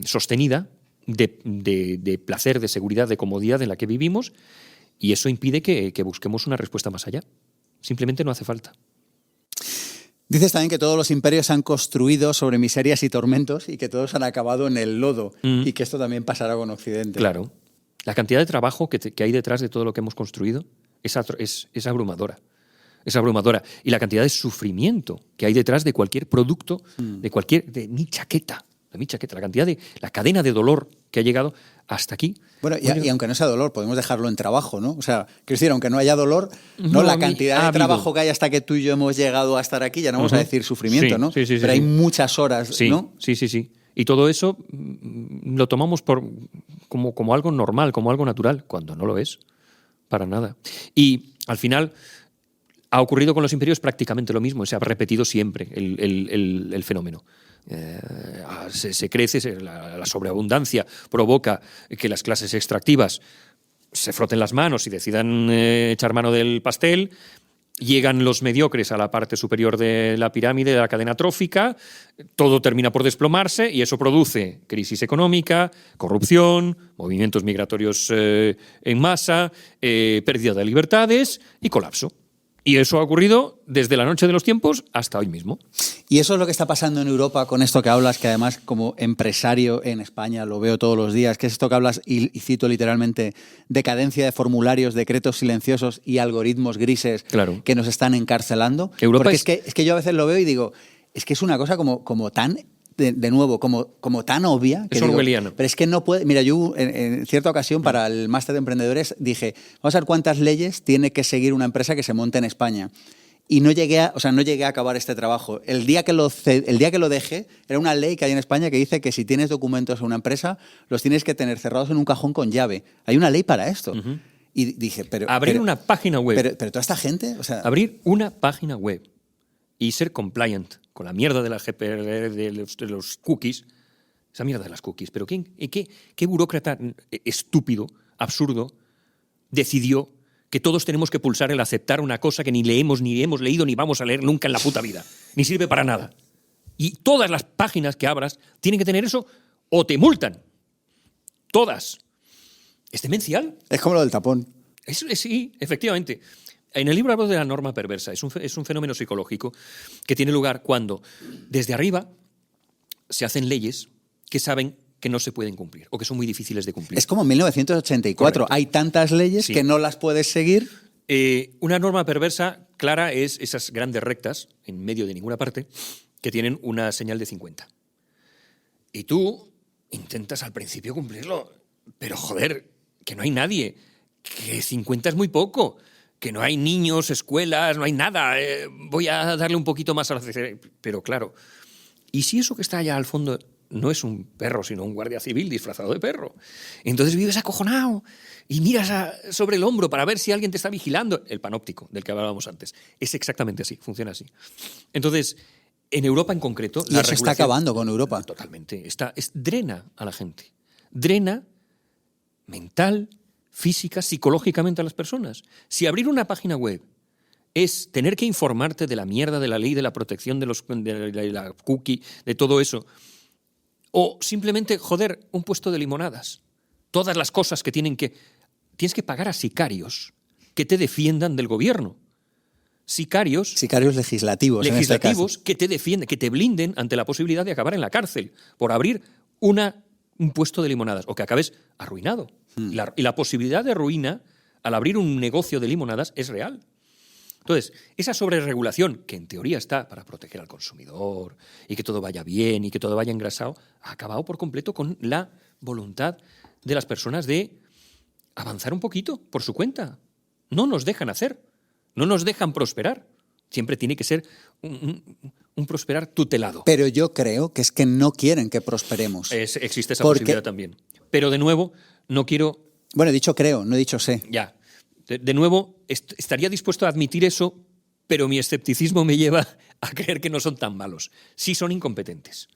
sostenida de placer, de seguridad, de comodidad en la que vivimos. Y eso impide que busquemos una respuesta más allá. Simplemente no hace falta. Dices también que todos los imperios se han construido sobre miserias y tormentos y que todos han acabado en el lodo y que esto también pasará con Occidente. Claro. La cantidad de trabajo que hay detrás de todo lo que hemos construido es abrumadora. Es abrumadora. Y la cantidad de sufrimiento que hay detrás de cualquier producto, de mi chaqueta, la cadena de dolor que ha llegado hasta aquí. Bueno, y aunque no sea dolor, podemos dejarlo en trabajo, ¿no? O sea, quiero decir, aunque no haya dolor, la cantidad de trabajo que hay hasta que tú y yo hemos llegado a estar aquí, ya no vamos a decir sufrimiento, ¿no? Sí, pero hay muchas horas, ¿no? Sí. Y todo eso lo tomamos como algo normal, como algo natural, cuando no lo es, para nada. Y al final ha ocurrido con los imperios prácticamente lo mismo, se ha repetido siempre el fenómeno. Se crece, la sobreabundancia provoca que las clases extractivas se froten las manos y decidan echar mano del pastel. Llegan los mediocres a la parte superior de la pirámide de la cadena trófica, todo termina por desplomarse y eso produce crisis económica, corrupción, movimientos migratorios en masa, pérdida de libertades y colapso. Y eso ha ocurrido desde la noche de los tiempos hasta hoy mismo. Y eso es lo que está pasando en Europa con esto que hablas, que además como empresario en España lo veo todos los días, que es esto que hablas, y cito literalmente, decadencia de formularios, decretos silenciosos y algoritmos grises Claro. que nos están encarcelando. Europa Porque es- es que yo a veces lo veo y digo, es que es una cosa como tan... De nuevo, como tan obvia. Que Es digo, orwelliano. pero es que no puede. Mira, yo en cierta ocasión para el máster de emprendedores dije, vamos a ver cuántas leyes tiene que seguir una empresa que se monte en España. Y no llegué a acabar este trabajo. El día que lo dejé, era una ley que hay en España que dice que si tienes documentos en una empresa, los tienes que tener cerrados en un cajón con llave. Hay una ley para esto. Y dije, Abrir una página web. Pero toda esta gente, o sea, Abrir una página web y ser compliant con la mierda de la GPR, de los cookies, esa mierda de las cookies. Pero ¿qué burócrata estúpido, absurdo, decidió que todos tenemos que pulsar el aceptar una cosa que ni leemos, ni hemos leído, ni vamos a leer nunca en la puta vida? Ni sirve para nada. Y todas las páginas que abras tienen que tener eso o te multan. Todas. Es demencial. es como lo del tapón. Sí, efectivamente. En el libro hablo de la norma perversa. Es un fenómeno psicológico que tiene lugar cuando desde arriba se hacen leyes que saben que no se pueden cumplir o que son muy difíciles de cumplir. Es como en 1984. Correcto. Hay tantas leyes Sí. que no las puedes seguir. Una norma perversa clara es esas grandes rectas, en medio de ninguna parte, que tienen una señal de 50. Y tú intentas al principio cumplirlo, pero joder, que no hay nadie, que 50 es muy poco, que no hay niños, escuelas, no hay nada, voy a darle un poquito más a la... Pero claro, ¿y si eso que está allá al fondo no es un perro, sino un guardia civil disfrazado de perro? Entonces vives acojonado y miras sobre el hombro para ver si alguien te está vigilando. El panóptico del que hablábamos antes. Es exactamente así, funciona así. Entonces, en Europa en concreto... Y la eso está regulación- acabando con Europa. Totalmente. Drena a la gente. Drena mental, física, psicológicamente a las personas. Si abrir una página web es tener que informarte de la mierda de la ley de la protección de la cookie, de todo eso, o simplemente, joder, un puesto de limonadas. Todas las cosas que tienes que pagar a sicarios que te defiendan del gobierno. Sicarios Legislativos en este legislativos caso. que te defienden, que te blinden ante la posibilidad de acabar en la cárcel por abrir un puesto de limonadas o que acabes arruinado. Y la posibilidad de ruina al abrir un negocio de limonadas es real. Entonces, esa sobreregulación, que en teoría está para proteger al consumidor y que todo vaya bien y que todo vaya engrasado, ha acabado por completo con la voluntad de las personas de avanzar un poquito por su cuenta. No nos dejan hacer, no nos dejan prosperar. Siempre tiene que ser un prosperar tutelado. Pero yo creo que es que no quieren que prosperemos. Existe esa Porque- posibilidad también. Pero de nuevo, no quiero... Bueno, he dicho creo, no he dicho sé. Ya. De nuevo, estaría dispuesto a admitir eso, pero mi escepticismo me lleva a creer que no son tan malos. Sí son incompetentes.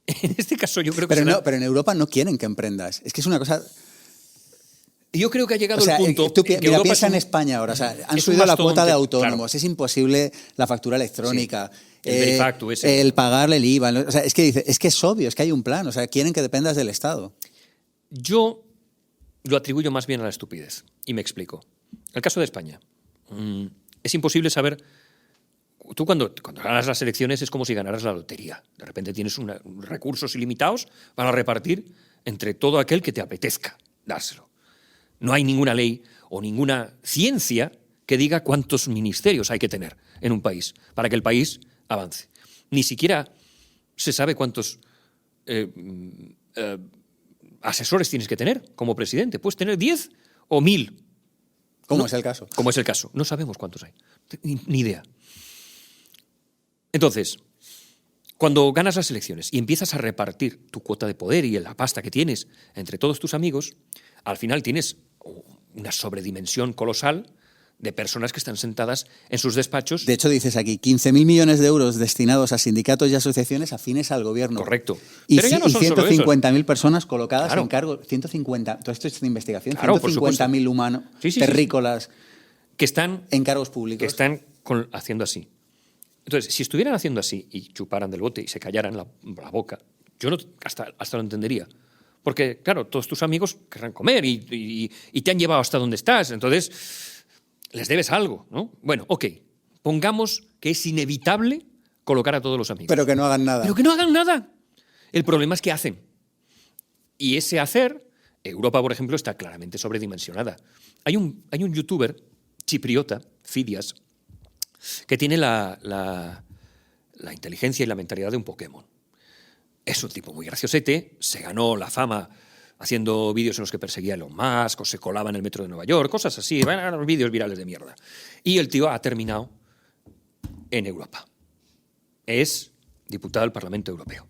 En este caso yo creo que Pero en Europa no quieren que emprendas. Es que es una cosa... yo creo que ha llegado O sea, el punto... tú en que mira, Europa piensa es en España ahora. O sea, han es un subido la cuota de mastodonte, autónomos. claro. Es imposible la factura electrónica. Sí. El Benefactu ese. El pagarle el IVA. O sea, es que es obvio, es que hay un plan. O sea, quieren que dependas del Estado. Yo lo atribuyo más bien a la estupidez. Y me explico. El caso de España. Es imposible saber... Tú cuando ganas las elecciones es como si ganaras la lotería. De repente tienes recursos ilimitados para repartir entre todo aquel que te apetezca dárselo. No hay ninguna ley o ninguna ciencia que diga cuántos ministerios hay que tener en un país para que el país avance. Ni siquiera se sabe cuántos asesores tienes que tener como presidente. Puedes tener 10 o 1000. ¿Cómo No, es el caso? Como es el caso. No sabemos cuántos hay. Ni idea. Entonces, cuando ganas las elecciones y empiezas a repartir tu cuota de poder y la pasta que tienes entre todos tus amigos, al final tienes una sobredimensión colosal de personas que están sentadas en sus despachos. De hecho, dices aquí, 15.000 millones de euros destinados a sindicatos y asociaciones afines al gobierno. Correcto. Y, Pero ya no son solo esos. 150.000 personas colocadas Claro. en cargo. 150, todo esto es de investigación. Claro, por supuesto. 150.000 humanos, Sí, terrícolas, que están en cargos públicos. que están haciendo así. Entonces, si estuvieran haciendo así y chuparan del bote y se callaran la boca, yo hasta lo entendería. Porque, claro, todos tus amigos querrán comer y te han llevado hasta donde estás. Entonces, les debes algo, ¿no? Bueno, ok, pongamos que es inevitable colocar a todos los amigos. Pero que no hagan nada. Pero que no hagan nada. El problema es que hacen. Y ese hacer, Europa, por ejemplo, está claramente sobredimensionada. Hay un youtuber chipriota, Fidias, que tiene la inteligencia y la mentalidad de un Pokémon. Es un tipo muy graciosete, se ganó la fama haciendo vídeos en los que perseguía a Elon Musk o se colaba en el metro de Nueva York, cosas así, vídeos virales de mierda. Y el tío ha terminado en Europa. Es diputado del Parlamento Europeo.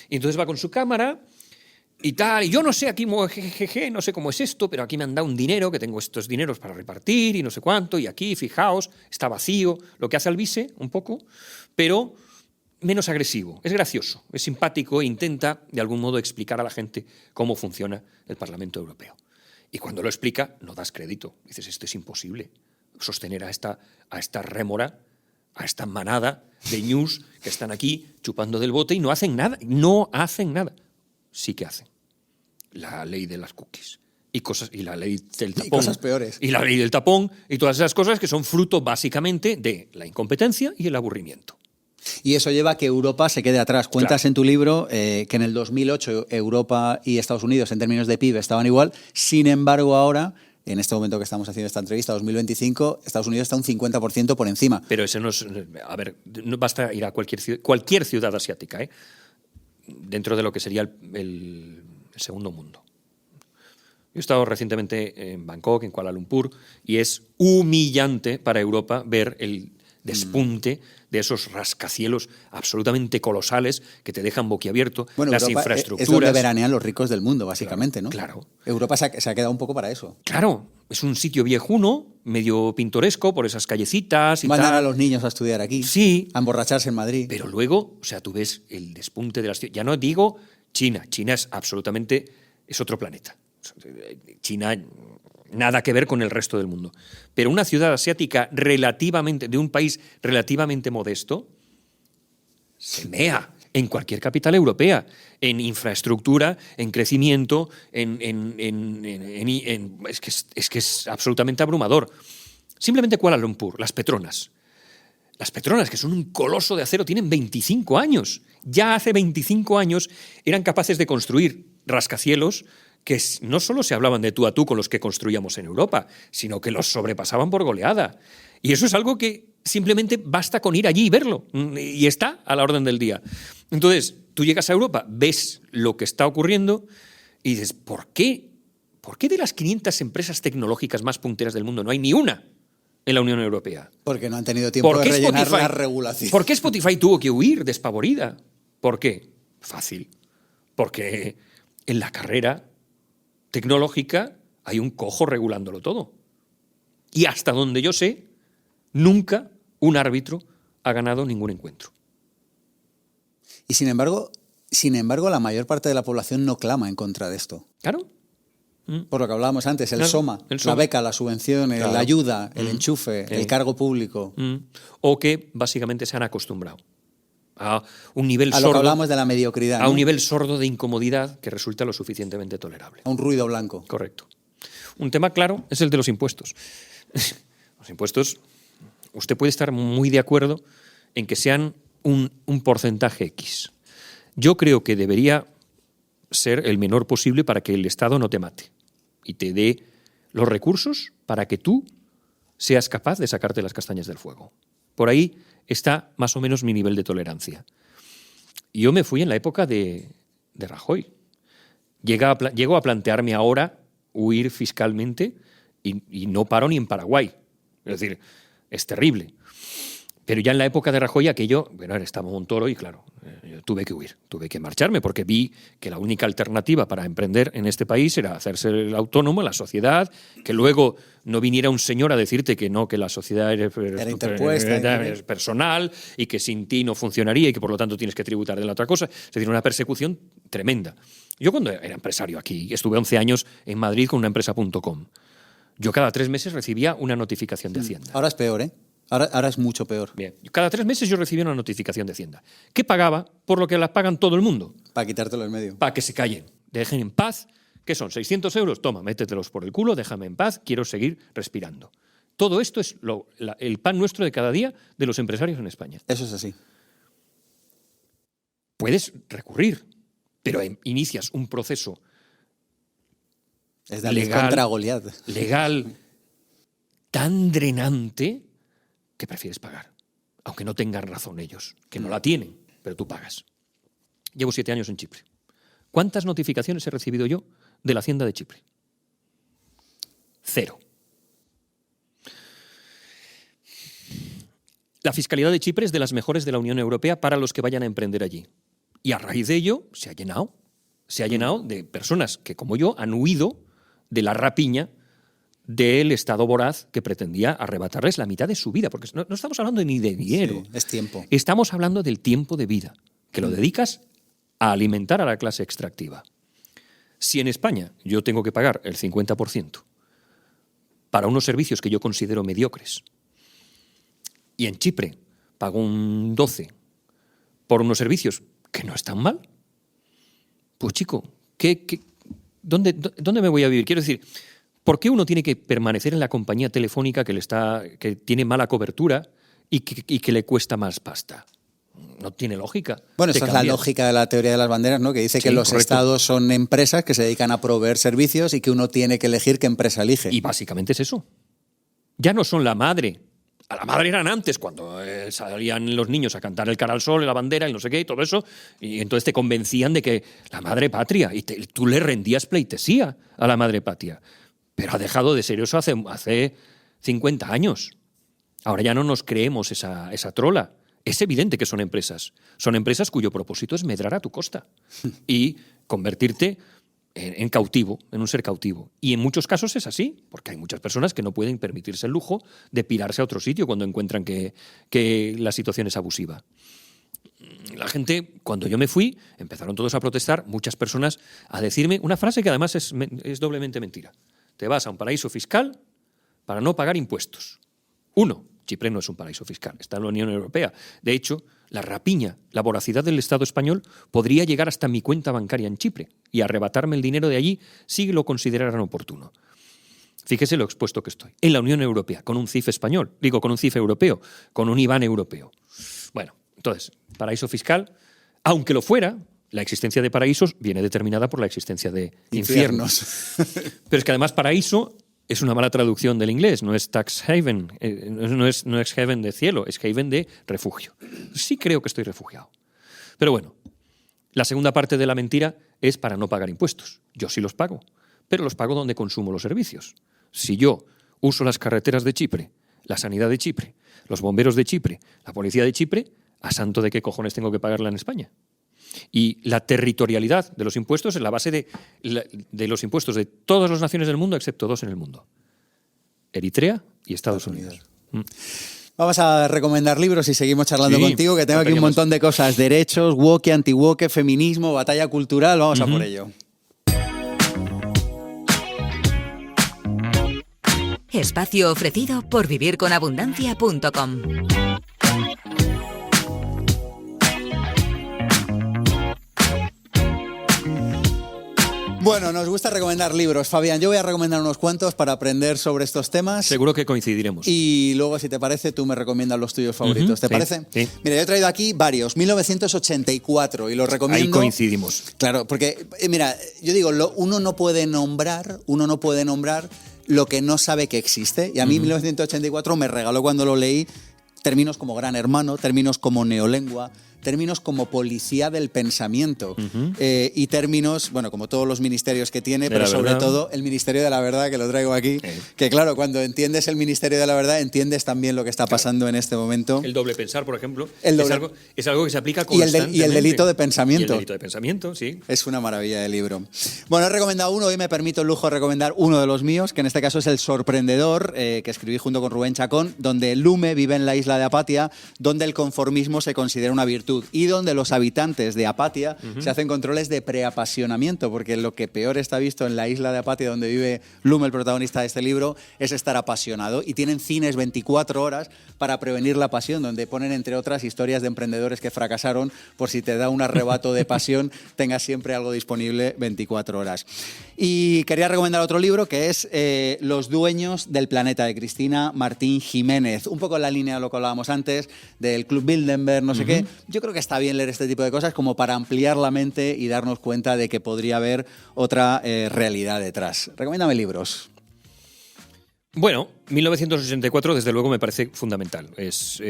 Y entonces va con su cámara y tal, y yo no sé aquí, jejeje, no sé cómo es esto, pero aquí me han dado un dinero, que tengo estos dineros para repartir y no sé cuánto, y aquí, fijaos, está vacío, lo que hace Alvise, un poco, pero menos agresivo, es gracioso, es simpático e intenta, de algún modo, explicar a la gente cómo funciona el Parlamento Europeo. Y cuando lo explica, no das crédito. Dices, esto es imposible, sostener a esta rémora, a esta manada de ñus que están aquí chupando del bote y no hacen nada, no hacen nada. Sí que hacen. La ley de las cookies y la ley del tapón. Y cosas peores. Y la ley del tapón y todas esas cosas que son fruto básicamente de la incompetencia y el aburrimiento. Y eso lleva a que Europa se quede atrás. Cuentas en tu libro que en el 2008 Europa y Estados Unidos en términos de PIB estaban igual. Sin embargo, ahora, en este momento que estamos haciendo esta entrevista, 2025, Estados Unidos está un 50% por encima. Pero ese no es... A ver, no basta ir a cualquier ciudad asiática, dentro de lo que sería el segundo mundo. Yo he estado recientemente en Bangkok, en Kuala Lumpur, y es humillante para Europa ver el despunte de esos rascacielos absolutamente colosales que te dejan boquiabierto, bueno, las Europa infraestructuras. Es donde veranean los ricos del mundo, básicamente, ¿no? Claro. Europa se ha quedado un poco para eso. Claro, es un sitio viejuno, medio pintoresco, por esas callecitas y Mandar tal. a los niños a estudiar aquí, Sí. a emborracharse en Madrid. Pero luego, o sea, tú ves el despunte de las ciudades. Ya no digo China. China es absolutamente... es otro planeta. China, nada que ver con el resto del mundo. Pero una ciudad asiática de un país relativamente modesto, se mea en cualquier capital europea, en infraestructura, en crecimiento, es que es absolutamente abrumador. Simplemente Kuala Lumpur, las Petronas. Las Petronas, que son un coloso de acero, tienen 25 años. Ya hace 25 años eran capaces de construir rascacielos que no solo se hablaban de tú a tú con los que construíamos en Europa, sino que los sobrepasaban por goleada. Y eso es algo que simplemente basta con ir allí y verlo. Y está a la orden del día. Entonces, tú llegas a Europa, ves lo que está ocurriendo y dices, ¿por qué? ¿Por qué de las 500 empresas tecnológicas más punteras del mundo no hay ni una en la Unión Europea? Porque no han tenido tiempo de rellenar la regulación. ¿Por qué Spotify tuvo que huir despavorida? ¿Por qué? Fácil. Porque en la carrera tecnológica hay un cojo regulándolo todo. Y hasta donde yo sé, nunca un árbitro ha ganado ningún encuentro. Y sin embargo, la mayor parte de la población no clama en contra de esto. Claro. Por lo que hablábamos antes, el Claro, SOMA, el SOMA. la beca, la subvención, Claro. la ayuda, el enchufe, el cargo público. O que básicamente se han acostumbrado a un nivel A lo sordo, que hablamos de la mediocridad, a ¿no? un nivel sordo de incomodidad que resulta lo suficientemente tolerable. A un ruido blanco. Correcto. Un tema claro es el de los impuestos. Los impuestos, usted puede estar muy de acuerdo en que sean un porcentaje X. Yo creo que debería ser el menor posible para que el Estado no te mate y te dé los recursos para que tú seas capaz de sacarte las castañas del fuego. Por ahí está más o menos mi nivel de tolerancia. Yo me fui en la época de Rajoy. Llego a plantearme ahora huir fiscalmente y no paro ni en Paraguay. Es decir, es terrible. Pero ya en la época de Rajoy aquello, bueno, estaba Montoro y claro, yo tuve que huir, tuve que marcharme porque vi que la única alternativa para emprender en este país era hacerse el autónomo, la sociedad, que luego no viniera un señor a decirte que no, que la sociedad era interpuesta, es personal y que sin ti no funcionaría y que por lo tanto tienes que tributar de la otra cosa. Es decir, una persecución tremenda. Yo cuando era empresario aquí, estuve 11 años en Madrid con una empresa.com, yo cada 3 meses recibía una notificación de Hacienda. Ahora es peor, ¿eh? Ahora es mucho peor. Bien. Cada 3 meses yo recibía una notificación de Hacienda que pagaba por lo que las pagan todo el mundo. Para quitártelo en medio. Para que se callen, dejen en paz. ¿Qué son? 600 euros, toma, métetelos por el culo, déjame en paz, quiero seguir respirando. Todo esto es el pan nuestro de cada día de los empresarios en España. Eso es así. Puedes recurrir, pero inicias un proceso Es de contra Goliat. legal tan drenante que prefieres pagar. Aunque no tengan razón ellos, que no la tienen, pero tú pagas. Llevo 7 años en Chipre. ¿Cuántas notificaciones he recibido yo de la Hacienda de Chipre? 0. La fiscalidad de Chipre es de las mejores de la Unión Europea para los que vayan a emprender allí. Y a raíz de ello se ha llenado. Se ha llenado de personas que, como yo, han huido de la rapiña del Estado voraz que pretendía arrebatarles la mitad de su vida. Porque no estamos hablando ni de dinero. Sí, es tiempo. Estamos hablando del tiempo de vida, que lo dedicas a alimentar a la clase extractiva. Si en España yo tengo que pagar el 50% para unos servicios que yo considero mediocres, y en Chipre pago un 12% por unos servicios que no están mal, pues chico, ¿dónde me voy a vivir? Quiero decir, ¿por qué uno tiene que permanecer en la compañía telefónica que tiene mala cobertura y que le cuesta más pasta? No tiene lógica. Bueno, esa es la lógica de la teoría de las banderas, ¿no? Que dice que los estados son empresas que se dedican a proveer servicios y que uno tiene que elegir qué empresa elige. Y básicamente es eso. Ya no son la madre. A la madre eran antes, cuando salían los niños a cantar el cara al sol, la bandera y no sé qué, y todo eso, y entonces te convencían de que la madre patria, y tú le rendías pleitesía a la madre patria. Pero ha dejado de ser eso hace 50 años. Ahora ya no nos creemos esa trola. Es evidente que son empresas. Son empresas cuyo propósito es medrar a tu costa y convertirte en cautivo, en un ser cautivo. Y en muchos casos es así, porque hay muchas personas que no pueden permitirse el lujo de pirarse a otro sitio cuando encuentran que la situación es abusiva. La gente, cuando yo me fui, empezaron todos a protestar, muchas personas a decirme una frase que además es doblemente mentira. Te vas a un paraíso fiscal para no pagar impuestos. 1. Chipre no es un paraíso fiscal, está en la Unión Europea. De hecho, la rapiña, la voracidad del Estado español podría llegar hasta mi cuenta bancaria en Chipre y arrebatarme el dinero de allí si lo consideraran oportuno. Fíjese lo expuesto que estoy. En la Unión Europea, con un CIF español, con un CIF europeo, con un IBAN europeo. Bueno, entonces, paraíso fiscal, aunque lo fuera, la existencia de paraísos viene determinada por la existencia de infiernos. Pero es que además paraíso es una mala traducción del inglés, no es tax haven, no es haven de cielo, es haven de refugio. Sí creo que estoy refugiado. Pero bueno, la segunda parte de la mentira es para no pagar impuestos. Yo sí los pago, pero los pago donde consumo los servicios. Si yo uso las carreteras de Chipre, la sanidad de Chipre, los bomberos de Chipre, la policía de Chipre, ¿a santo de qué cojones tengo que pagarla en España? Y la territorialidad de los impuestos es la base de los impuestos de todas las naciones del mundo, excepto 2 en el mundo: Eritrea y Estados Unidos. Vamos a recomendar libros y seguimos charlando contigo, que tengo aquí un montón de cosas: derechos, woke, anti-woke, feminismo, batalla cultural. Vamos a por ello. Espacio ofrecido por vivirconabundancia.com. Bueno, nos gusta recomendar libros. Fabián, yo voy a recomendar unos cuantos para aprender sobre estos temas. Seguro que coincidiremos. Y luego, si te parece, tú me recomiendas los tuyos favoritos. ¿Te parece? Sí. Mira, yo he traído aquí varios. 1984 y los recomiendo. Ahí coincidimos. Claro, porque, mira, yo digo, uno no puede nombrar lo que no sabe que existe. Y a mí 1984 me regaló, cuando lo leí, términos como Gran Hermano, términos como neolengua, términos como policía del pensamiento y términos, bueno, como todos los ministerios que tiene, pero sobre todo el Ministerio de la Verdad, que lo traigo aquí, que claro, cuando entiendes el Ministerio de la Verdad, entiendes también lo que está pasando en este momento. El doble pensar, por ejemplo, es algo que se aplica constantemente. Y el delito de pensamiento. Y el delito de pensamiento, sí. Es una maravilla de libro. Bueno, he recomendado uno, hoy me permito el lujo de recomendar uno de los míos, que en este caso es El Sorprendedor, que escribí junto con Rubén Chacón, donde Lume vive en la isla de Apatia, donde el conformismo se considera una virtud virtud, y donde los habitantes de Apatia se hacen controles de preapasionamiento, porque lo que peor está visto en la isla de Apatia, donde vive Lume, el protagonista de este libro, es estar apasionado, y tienen cines 24 horas para prevenir la pasión, donde ponen, entre otras, historias de emprendedores que fracasaron, por si te da un arrebato de pasión, tengas siempre algo disponible 24 horas. Y quería recomendar otro libro, que es Los dueños del planeta, de Cristina Martín Jiménez, un poco en la línea de lo que hablábamos antes, del Club Bilderberg, no sé qué. Yo creo que está bien leer este tipo de cosas como para ampliar la mente y darnos cuenta de que podría haber otra realidad detrás. Recomiéndame libros. Bueno, 1984 desde luego me parece fundamental. Es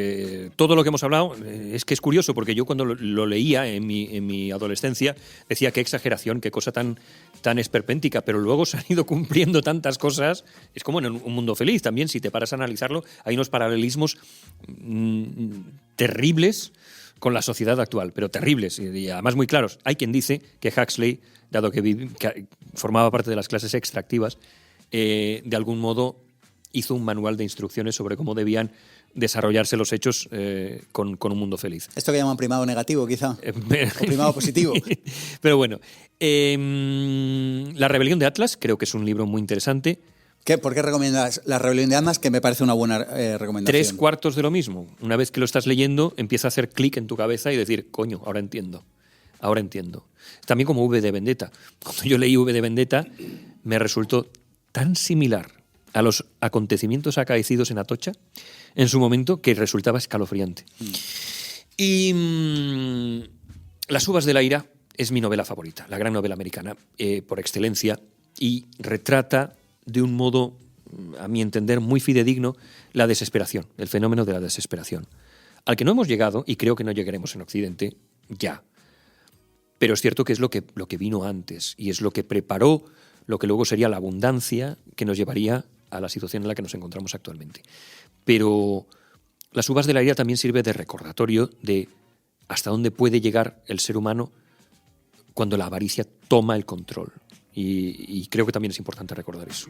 todo lo que hemos hablado, es que es curioso, porque yo cuando lo leía en mi adolescencia decía qué exageración, qué cosa tan esperpéntica, pero luego se han ido cumpliendo tantas cosas. Es como en Un mundo feliz también, si te paras a analizarlo, hay unos paralelismos terribles con la sociedad actual, pero terribles y además muy claros. Hay quien dice que Huxley, dado que formaba parte de las clases extractivas, de algún modo hizo un manual de instrucciones sobre cómo debían desarrollarse los hechos con Un mundo feliz. Esto que llaman primado negativo, quizá, o primado positivo. Pero bueno, La rebelión de Atlas creo que es un libro muy interesante. ¿Por qué recomiendas La rebelión de Atlas? Que me parece una buena recomendación. 3/4 de lo mismo. Una vez que lo estás leyendo, empieza a hacer clic en tu cabeza y decir, coño, ahora entiendo. También como V de Vendetta. Cuando yo leí V de Vendetta, me resultó tan similar a los acontecimientos acaecidos en Atocha en su momento que resultaba escalofriante. Y Las uvas de la ira es mi novela favorita, la gran novela americana por excelencia, y retrata de un modo, a mi entender, muy fidedigno la desesperación, el fenómeno de la desesperación, al que no hemos llegado y creo que no llegaremos en Occidente ya. Pero es cierto que es lo que vino antes y es lo que preparó lo que luego sería la abundancia que nos llevaría a la situación en la que nos encontramos actualmente. Pero Las uvas de la ira también sirve de recordatorio de hasta dónde puede llegar el ser humano cuando la avaricia toma el control. Y creo que también es importante recordar eso.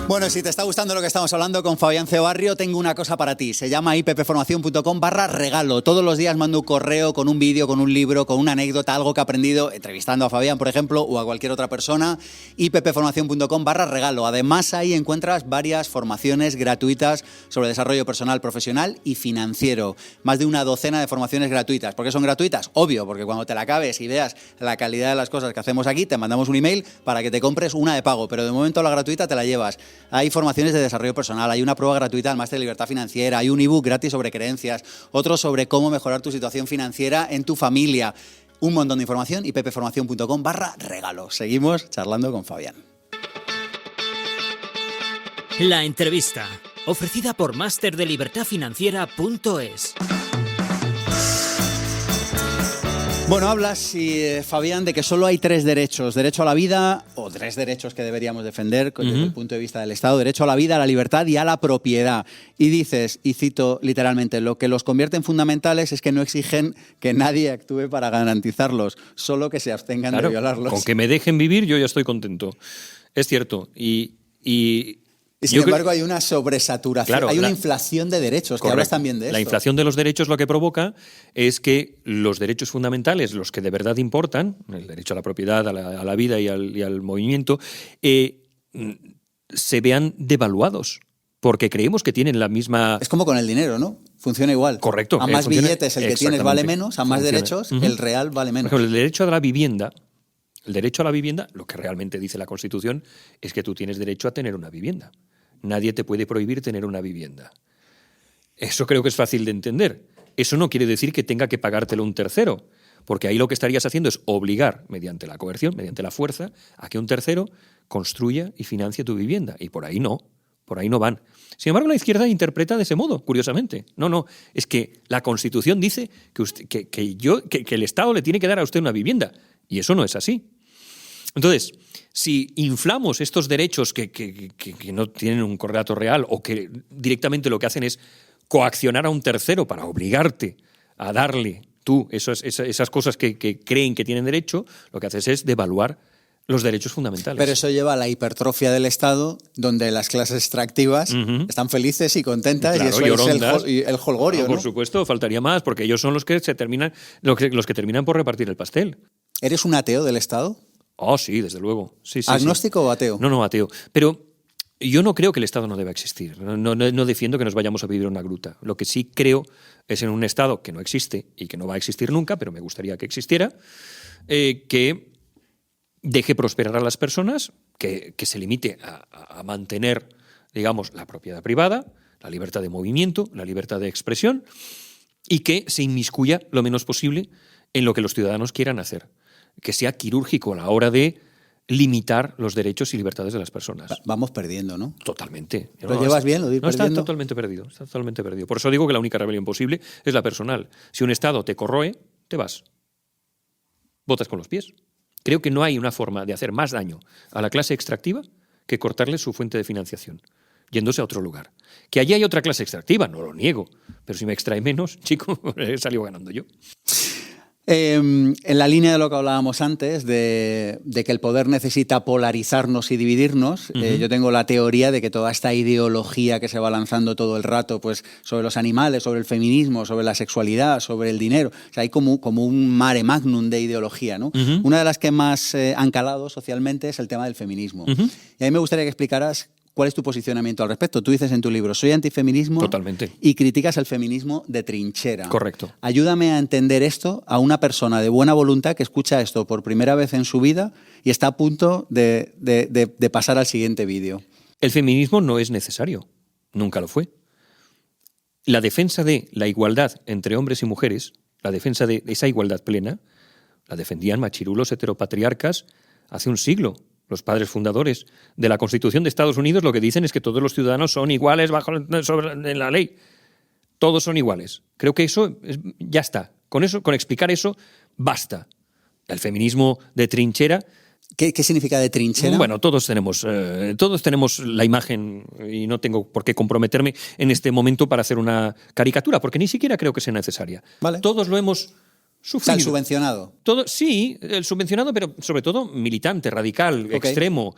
Bueno, si te está gustando lo que estamos hablando con Fabián Cebarrio, tengo una cosa para ti. Se llama ippformacion.com/regalo. Todos los días mando un correo con un vídeo, con un libro, con una anécdota, algo que he aprendido entrevistando a Fabián, por ejemplo, o a cualquier otra persona. ippformacion.com/regalo. Además, ahí encuentras varias formaciones gratuitas sobre desarrollo personal, profesional y financiero. Más de una docena de formaciones gratuitas. ¿Por qué son gratuitas? Obvio, porque cuando te la acabes y veas la calidad de las cosas que hacemos aquí, te mandamos un email para que te compres una de pago. Pero de momento la gratuita te la llevas. Hay formaciones de desarrollo personal, hay una prueba gratuita del máster de libertad financiera, hay un ebook gratis sobre creencias, otro sobre cómo mejorar tu situación financiera en tu familia. Un montón de información, ippformacion.com/regalo. Seguimos charlando con Fabián. La entrevista, ofrecida por masterdeliberdadfinanciera.es. Bueno, hablas, Fabián, de que solo hay 3 derechos. Derecho a la vida, o 3 derechos que deberíamos defender desde el punto de vista del Estado. Derecho a la vida, a la libertad y a la propiedad. Y dices, y cito literalmente, lo que los convierte en fundamentales es que no exigen que nadie actúe para garantizarlos, solo que se abstengan de violarlos. Con que me dejen vivir yo ya estoy contento. Es cierto. Y sin embargo hay una sobresaturación, hay una inflación de derechos, que hablas también de esto. La inflación de los derechos lo que provoca es que los derechos fundamentales, los que de verdad importan, el derecho a la propiedad, a la vida y al movimiento, se vean devaluados. Porque creemos que tienen la misma... Es como con el dinero, ¿no? Funciona igual. Correcto. A más billetes el que tienes vale menos, a más derechos el real vale menos. Por ejemplo, el derecho a la vivienda, lo que realmente dice la Constitución es que tú tienes derecho a tener una vivienda. Nadie te puede prohibir tener una vivienda. Eso creo que es fácil de entender. Eso no quiere decir que tenga que pagártelo un tercero, porque ahí lo que estarías haciendo es obligar, mediante la coerción, mediante la fuerza, a que un tercero construya y financie tu vivienda. Y por ahí no van. Sin embargo, la izquierda interpreta de ese modo, curiosamente. No, es que la Constitución dice que el Estado le tiene que dar a usted una vivienda, y eso no es así. Entonces, si inflamos estos derechos que no tienen un correlato real o que directamente lo que hacen es coaccionar a un tercero para obligarte a darle tú esas cosas que creen que tienen derecho, lo que haces es devaluar los derechos fundamentales. Pero eso lleva a la hipertrofia del Estado, donde las clases extractivas están felices y contentas, Claro, y eso llorondas. es el holgorio, No, ¿no? por supuesto, faltaría más, porque ellos son los que terminan por repartir el pastel. ¿Eres un ateo del Estado? Oh, sí, desde luego. Sí, sí, ¿Agnóstico o ateo? No, ateo. Pero yo no creo que el Estado no deba existir. No defiendo que nos vayamos a vivir en una gruta. Lo que sí creo es en un Estado que no existe y que no va a existir nunca, pero me gustaría que existiera, que deje prosperar a las personas, que se limite a mantener, digamos, la propiedad privada, la libertad de movimiento, la libertad de expresión, y que se inmiscuya lo menos posible en lo que los ciudadanos quieran hacer. Que sea quirúrgico a la hora de limitar los derechos y libertades de las personas. Vamos perdiendo, ¿no? Totalmente. ¿Lo llevas bien, lo de ir No, está perdiendo? totalmente perdido. Está totalmente perdido. Por eso digo que la única rebelión posible es la personal. Si un Estado te corroe, te vas. Votas con los pies. Creo que no hay una forma de hacer más daño a la clase extractiva que cortarle su fuente de financiación, yéndose a otro lugar. Que allí hay otra clase extractiva, no lo niego, pero si me extrae menos, chico, he salido ganando yo. En la línea de lo que hablábamos antes, de que el poder necesita polarizarnos y dividirnos, yo tengo la teoría de que toda esta ideología que se va lanzando todo el rato, pues sobre los animales, sobre el feminismo, sobre la sexualidad, sobre el dinero, o sea, hay como un mare magnum de ideología, ¿no? Una de las que más han calado socialmente es el tema del feminismo. Y a mí me gustaría que explicaras ¿cuál es tu posicionamiento al respecto? Tú dices en tu libro, soy antifeminismo. Totalmente. Y criticas el feminismo de trinchera. Correcto. Ayúdame a entender esto a una persona de buena voluntad que escucha esto por primera vez en su vida y está a punto de pasar al siguiente vídeo. El feminismo no es necesario. Nunca lo fue. La defensa de la igualdad entre hombres y mujeres, la defensa de esa igualdad plena, la defendían machirulos heteropatriarcas hace un siglo. Los padres fundadores de la Constitución de Estados Unidos lo que dicen es que todos los ciudadanos son iguales en la ley. Todos son iguales. Creo que eso ya está. Con explicar eso, basta. El feminismo de trinchera. ¿Qué significa de trinchera? Bueno, todos tenemos la imagen y no tengo por qué comprometerme en este momento para hacer una caricatura, porque ni siquiera creo que sea necesaria. Vale. Todos lo hemos sufrido. O sea, el subvencionado. Sí, el subvencionado, pero sobre todo militante, radical, extremo,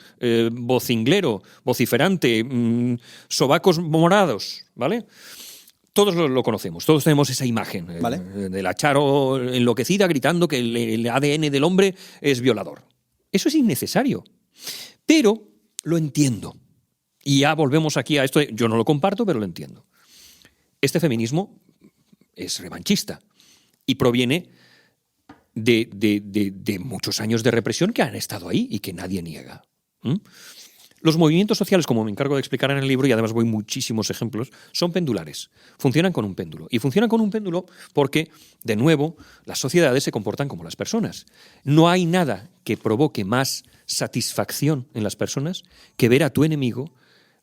vocinglero, vociferante, sobacos morados, ¿vale? Todos lo conocemos, todos tenemos esa imagen ¿Vale? de la Charo enloquecida gritando que el ADN del hombre es violador. Eso es innecesario, pero lo entiendo. Y ya volvemos aquí a esto, yo no lo comparto, pero lo entiendo. Este feminismo es revanchista y proviene de muchos años de represión que han estado ahí y que nadie niega. Los movimientos sociales, como me encargo de explicar en el libro, y además voy muchísimos ejemplos, son pendulares. Funcionan con un péndulo. Y funcionan con un péndulo porque, de nuevo, las sociedades se comportan como las personas. No hay nada que provoque más satisfacción en las personas que ver a tu enemigo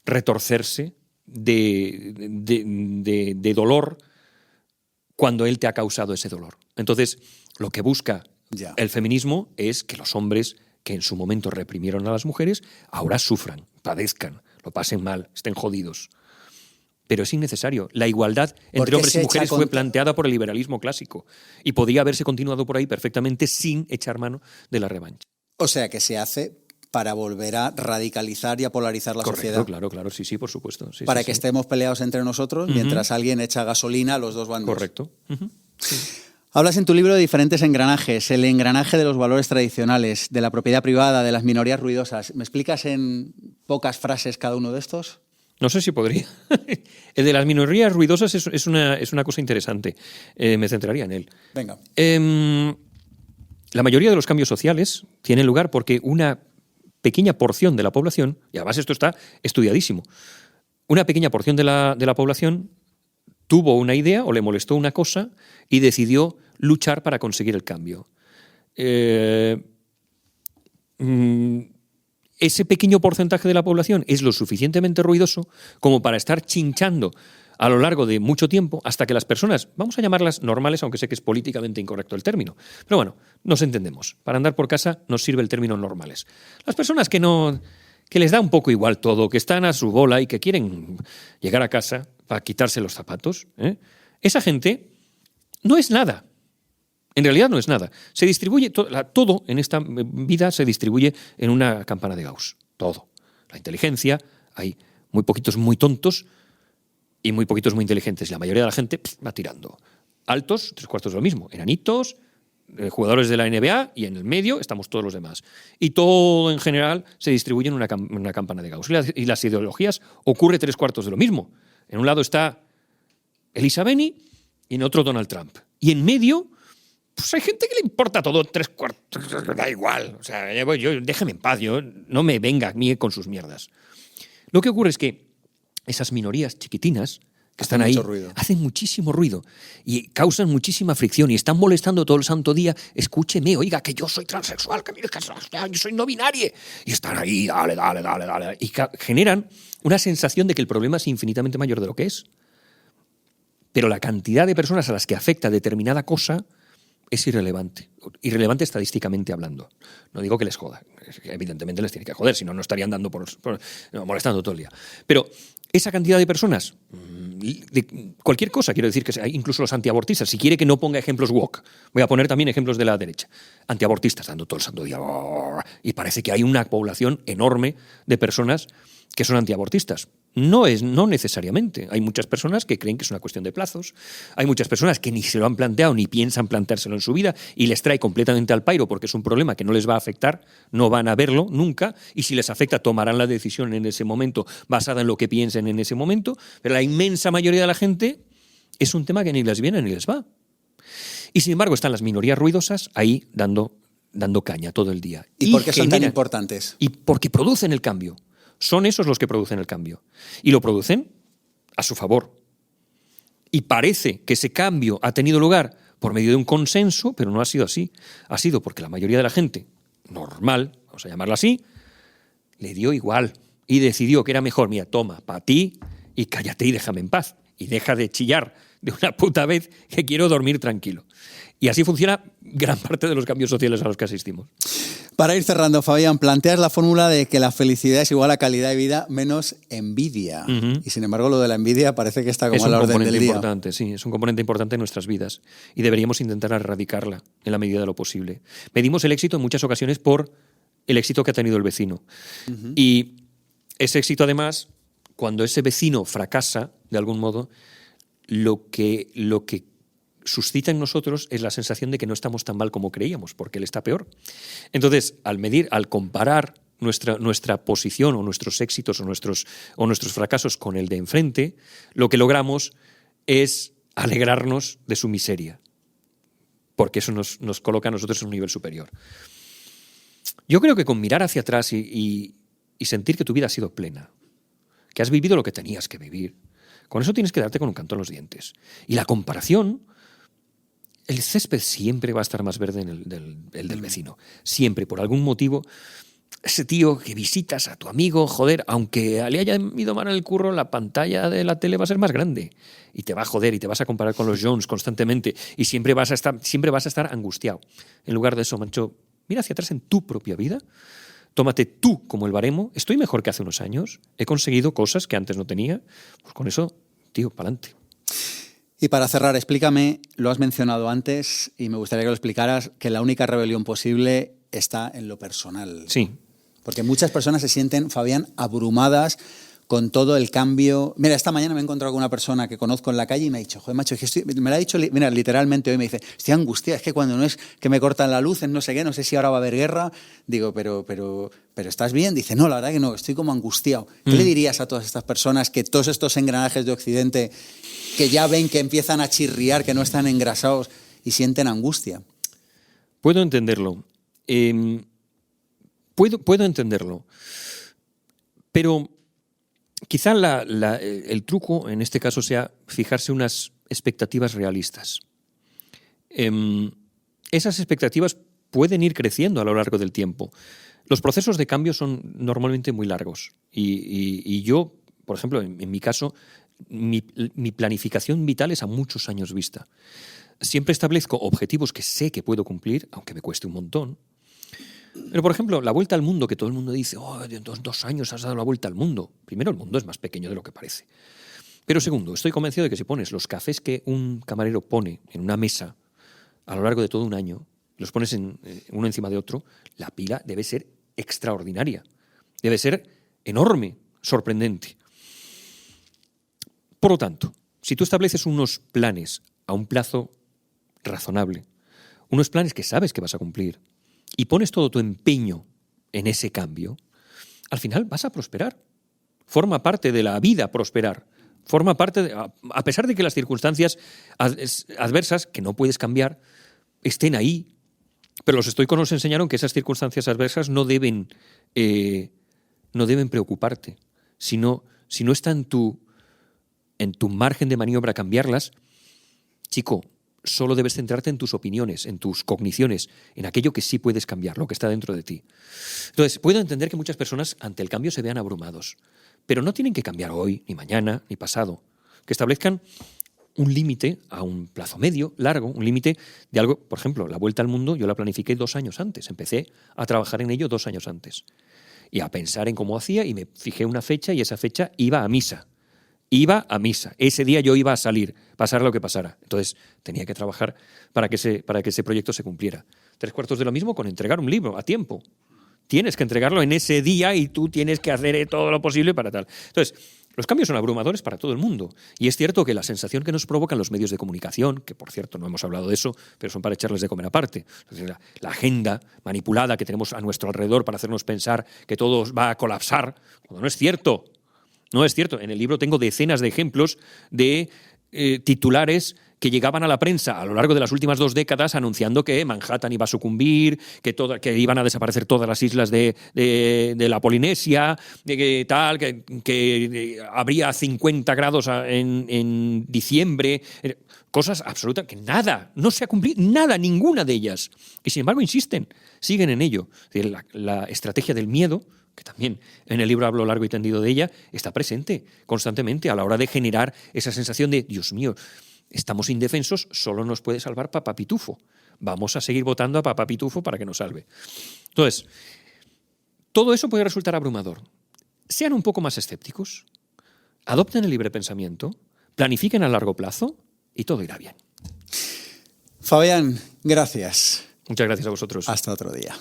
retorcerse de dolor cuando él te ha causado ese dolor. Entonces, lo que busca el feminismo es que los hombres que en su momento reprimieron a las mujeres, ahora sufran, padezcan, lo pasen mal, estén jodidos. Pero es innecesario. La igualdad entre hombres y mujeres fue planteada por el liberalismo clásico y podría haberse continuado por ahí perfectamente sin echar mano de la revancha. O sea, que se hace para volver a radicalizar y a polarizar la sociedad. Claro, sí, por supuesto. Sí, para que estemos peleados entre nosotros mientras alguien echa gasolina a los dos bandos. Correcto. Sí. Hablas en tu libro de diferentes engranajes, el engranaje de los valores tradicionales, de la propiedad privada, de las minorías ruidosas. ¿Me explicas en pocas frases cada uno de estos? No sé si podría. El de las minorías ruidosas es una cosa interesante. Me centraría en él. Venga. La mayoría de los cambios sociales tienen lugar porque una pequeña porción de la población, y además esto está estudiadísimo, una pequeña porción de la población tuvo una idea o le molestó una cosa y decidió luchar para conseguir el cambio. Ese pequeño porcentaje de la población es lo suficientemente ruidoso como para estar chinchando a lo largo de mucho tiempo hasta que las personas, vamos a llamarlas normales, aunque sé que es políticamente incorrecto el término, pero bueno, nos entendemos. Para andar por casa nos sirve el término normales. Las personas que les da un poco igual todo, que están a su bola y que quieren llegar a casa para quitarse los zapatos, esa gente no es nada. En realidad no es nada. Se distribuye, todo en esta vida se distribuye en una campana de Gauss. Todo. La inteligencia, hay muy poquitos muy tontos y muy poquitos muy inteligentes. La mayoría de la gente va tirando. Altos, 3/4 de lo mismo. Enanitos, jugadores de la NBA, y en el medio estamos todos los demás. Y todo en general se distribuye en una campana de Gauss. Y las ideologías ocurre 3/4 de lo mismo. En un lado está Elisa Beni y en otro Donald Trump. Y en medio, pues hay gente que le importa todo 3/4, da igual. O sea, déjeme en paz, no me venga a mí con sus mierdas. Lo que ocurre es que esas minorías chiquitinas que están ahí hacen muchísimo ruido y causan muchísima fricción y están molestando todo el santo día. Escúcheme, oiga, que yo soy transexual, que mire, que yo soy no binario. Y están ahí, dale. Y generan una sensación de que el problema es infinitamente mayor de lo que es. Pero la cantidad de personas a las que afecta determinada cosa es irrelevante. Irrelevante estadísticamente hablando. No digo que les joda. Evidentemente les tiene que joder, si no, no estarían dando molestando todo el día. Pero esa cantidad de personas, de cualquier cosa, quiero decir, que incluso los antiabortistas, si quiere que no ponga ejemplos woke, voy a poner también ejemplos de la derecha. Antiabortistas dando todo el santo día. Y parece que hay una población enorme de personas que son antiabortistas. No necesariamente. Hay muchas personas que creen que es una cuestión de plazos. Hay muchas personas que ni se lo han planteado ni piensan planteárselo en su vida y les trae completamente al pairo porque es un problema que no les va a afectar, no van a verlo nunca, y si les afecta tomarán la decisión en ese momento basada en lo que piensen en ese momento. Pero la inmensa mayoría de la gente es un tema que ni les viene ni les va. Y sin embargo están las minorías ruidosas ahí dando caña todo el día. ¿Y por qué son tan importantes? Y porque producen el cambio. Son esos los que producen el cambio. Y lo producen a su favor. Y parece que ese cambio ha tenido lugar por medio de un consenso, pero no ha sido así. Ha sido porque la mayoría de la gente normal, vamos a llamarla así, le dio igual y decidió que era mejor, mira, toma, para ti, y cállate y déjame en paz. Y deja de chillar de una puta vez, que quiero dormir tranquilo. Y así funciona gran parte de los cambios sociales a los que asistimos. Para ir cerrando, Fabián, planteas la fórmula de que la felicidad es igual a calidad de vida menos envidia. Y sin embargo, lo de la envidia parece que está como a la orden del día. Importante, sí, es un componente importante en nuestras vidas y deberíamos intentar erradicarla en la medida de lo posible. Medimos el éxito en muchas ocasiones por el éxito que ha tenido el vecino. Y ese éxito, además, cuando ese vecino fracasa, de algún modo, lo que suscita en nosotros es la sensación de que no estamos tan mal como creíamos, porque él está peor. Entonces, al comparar nuestra posición o nuestros éxitos o nuestros fracasos con el de enfrente, lo que logramos es alegrarnos de su miseria, porque eso nos coloca a nosotros en un nivel superior. Yo creo que con mirar hacia atrás y sentir que tu vida ha sido plena, que has vivido lo que tenías que vivir, con eso tienes que darte con un canto en los dientes. Y la comparación, el césped siempre va a estar más verde en el del vecino. Siempre, por algún motivo. Ese tío que visitas a tu amigo, joder, aunque le haya ido mal en el curro, la pantalla de la tele va a ser más grande. Y te va a joder y te vas a comparar con los Jones constantemente. Y siempre vas a estar angustiado. En lugar de eso, mancho, mira hacia atrás en tu propia vida. Tómate tú como el baremo. Estoy mejor que hace unos años. He conseguido cosas que antes no tenía. Pues con eso, tío, pa'lante. Y para cerrar, explícame, lo has mencionado antes y me gustaría que lo explicaras, que la única rebelión posible está en lo personal. Sí. Porque muchas personas se sienten, Fabián, abrumadas con todo el cambio. Mira, esta mañana me he encontrado con una persona que conozco en la calle y me ha dicho, joder, macho, es que me lo ha dicho, mira, literalmente hoy me dice, estoy angustiada, es que cuando no es que me cortan la luz, en no sé qué, no sé si ahora va a haber guerra. Digo, pero ¿estás bien? Dice, no, la verdad que no, estoy como angustiado. ¿Qué le dirías a todas estas personas que todos estos engranajes de Occidente, que ya ven que empiezan a chirriar, que no están engrasados y sienten angustia? Puedo entenderlo. Puedo entenderlo. Pero quizá el truco en este caso sea fijarse unas expectativas realistas. Esas expectativas pueden ir creciendo a lo largo del tiempo. Los procesos de cambio son normalmente muy largos. Y yo, por ejemplo, en mi caso, mi planificación vital es a muchos años vista. Siempre establezco objetivos que sé que puedo cumplir, aunque me cueste un montón. Pero, por ejemplo, la vuelta al mundo, que todo el mundo dice, en 2 años has dado la vuelta al mundo. Primero, el mundo es más pequeño de lo que parece. Pero segundo, estoy convencido de que si pones los cafés que un camarero pone en una mesa a lo largo de todo un año, los pones uno encima de otro, la pila debe ser extraordinaria, debe ser enorme, sorprendente. Por lo tanto, si tú estableces unos planes a un plazo razonable, unos planes que sabes que vas a cumplir, y pones todo tu empeño en ese cambio, al final vas a prosperar. Forma parte de la vida prosperar. Forma parte, a pesar de que las circunstancias adversas, que no puedes cambiar, estén ahí. Pero los estoicos nos enseñaron que esas circunstancias adversas no deben preocuparte. Si no está en tu margen de maniobra cambiarlas, chico, solo debes centrarte en tus opiniones, en tus cogniciones, en aquello que sí puedes cambiar, lo que está dentro de ti. Entonces, puedo entender que muchas personas ante el cambio se vean abrumados, pero no tienen que cambiar hoy, ni mañana, ni pasado. Que establezcan un límite a un plazo medio, largo, un límite de algo. Por ejemplo, la vuelta al mundo yo la planifiqué 2 años antes. Empecé a trabajar en ello 2 años antes. Y a pensar en cómo hacía, y me fijé una fecha, y esa fecha iba a misa. Iba a misa. Ese día yo iba a salir, pasara lo que pasara. Entonces tenía que trabajar para que ese proyecto se cumpliera. 3/4 de lo mismo con entregar un libro a tiempo. Tienes que entregarlo en ese día y tú tienes que hacer todo lo posible para tal. Entonces, los cambios son abrumadores para todo el mundo. Y es cierto que la sensación que nos provocan los medios de comunicación, que por cierto no hemos hablado de eso, pero son para echarles de comer aparte, la agenda manipulada que tenemos a nuestro alrededor para hacernos pensar que todo va a colapsar, cuando no es cierto. No es cierto. En el libro tengo decenas de ejemplos de titulares que llegaban a la prensa a lo largo de las últimas 2 décadas anunciando que Manhattan iba a sucumbir, que iban a desaparecer todas las islas de la Polinesia, que habría 50 grados en diciembre. Cosas absolutas que nada, no se ha cumplido, nada, ninguna de ellas. Y sin embargo insisten, siguen en ello. La estrategia del miedo, que también en el libro hablo largo y tendido de ella, está presente constantemente a la hora de generar esa sensación de, Dios mío, estamos indefensos, solo nos puede salvar Papá Pitufo. Vamos a seguir votando a Papá Pitufo para que nos salve. Entonces, todo eso puede resultar abrumador. Sean un poco más escépticos, adopten el libre pensamiento, planifiquen a largo plazo y todo irá bien. Fabián, gracias. Muchas gracias a vosotros. Hasta otro día.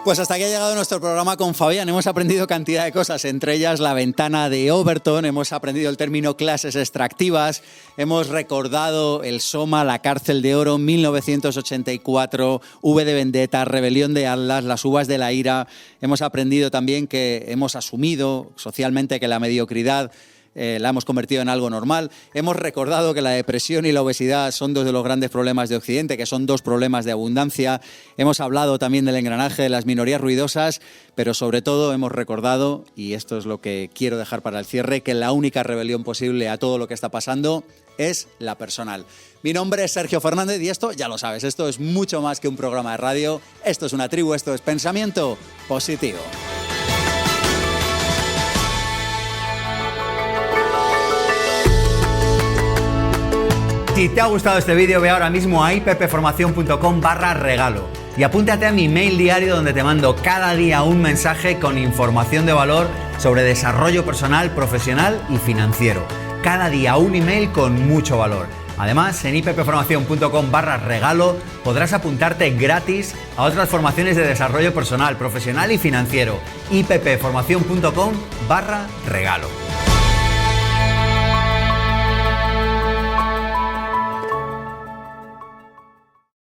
Pues hasta aquí ha llegado nuestro programa con Fabián. Hemos aprendido cantidad de cosas, entre ellas la ventana de Overton, hemos aprendido el término clases extractivas, hemos recordado el Soma, la cárcel de oro, 1984, V de Vendetta, rebelión de Atlas, las uvas de la ira. Hemos aprendido también que hemos asumido socialmente que la mediocridad la hemos convertido en algo normal. Hemos recordado que la depresión y la obesidad son 2 de los grandes problemas de Occidente, que son 2 problemas de abundancia. Hemos hablado también del engranaje de las minorías ruidosas, pero sobre todo hemos recordado, y esto es lo que quiero dejar para el cierre, que la única rebelión posible a todo lo que está pasando es la personal. Mi nombre es Sergio Fernández y esto, ya lo sabes, esto es mucho más que un programa de radio. Esto es una tribu, esto es pensamiento positivo. Si te ha gustado este vídeo, ve ahora mismo a ippformacion.com/regalo y apúntate a mi mail diario donde te mando cada día un mensaje con información de valor sobre desarrollo personal, profesional y financiero. Cada día un email con mucho valor. Además, en ippformacion.com/regalo podrás apuntarte gratis a otras formaciones de desarrollo personal, profesional y financiero. ippformacion.com/regalo.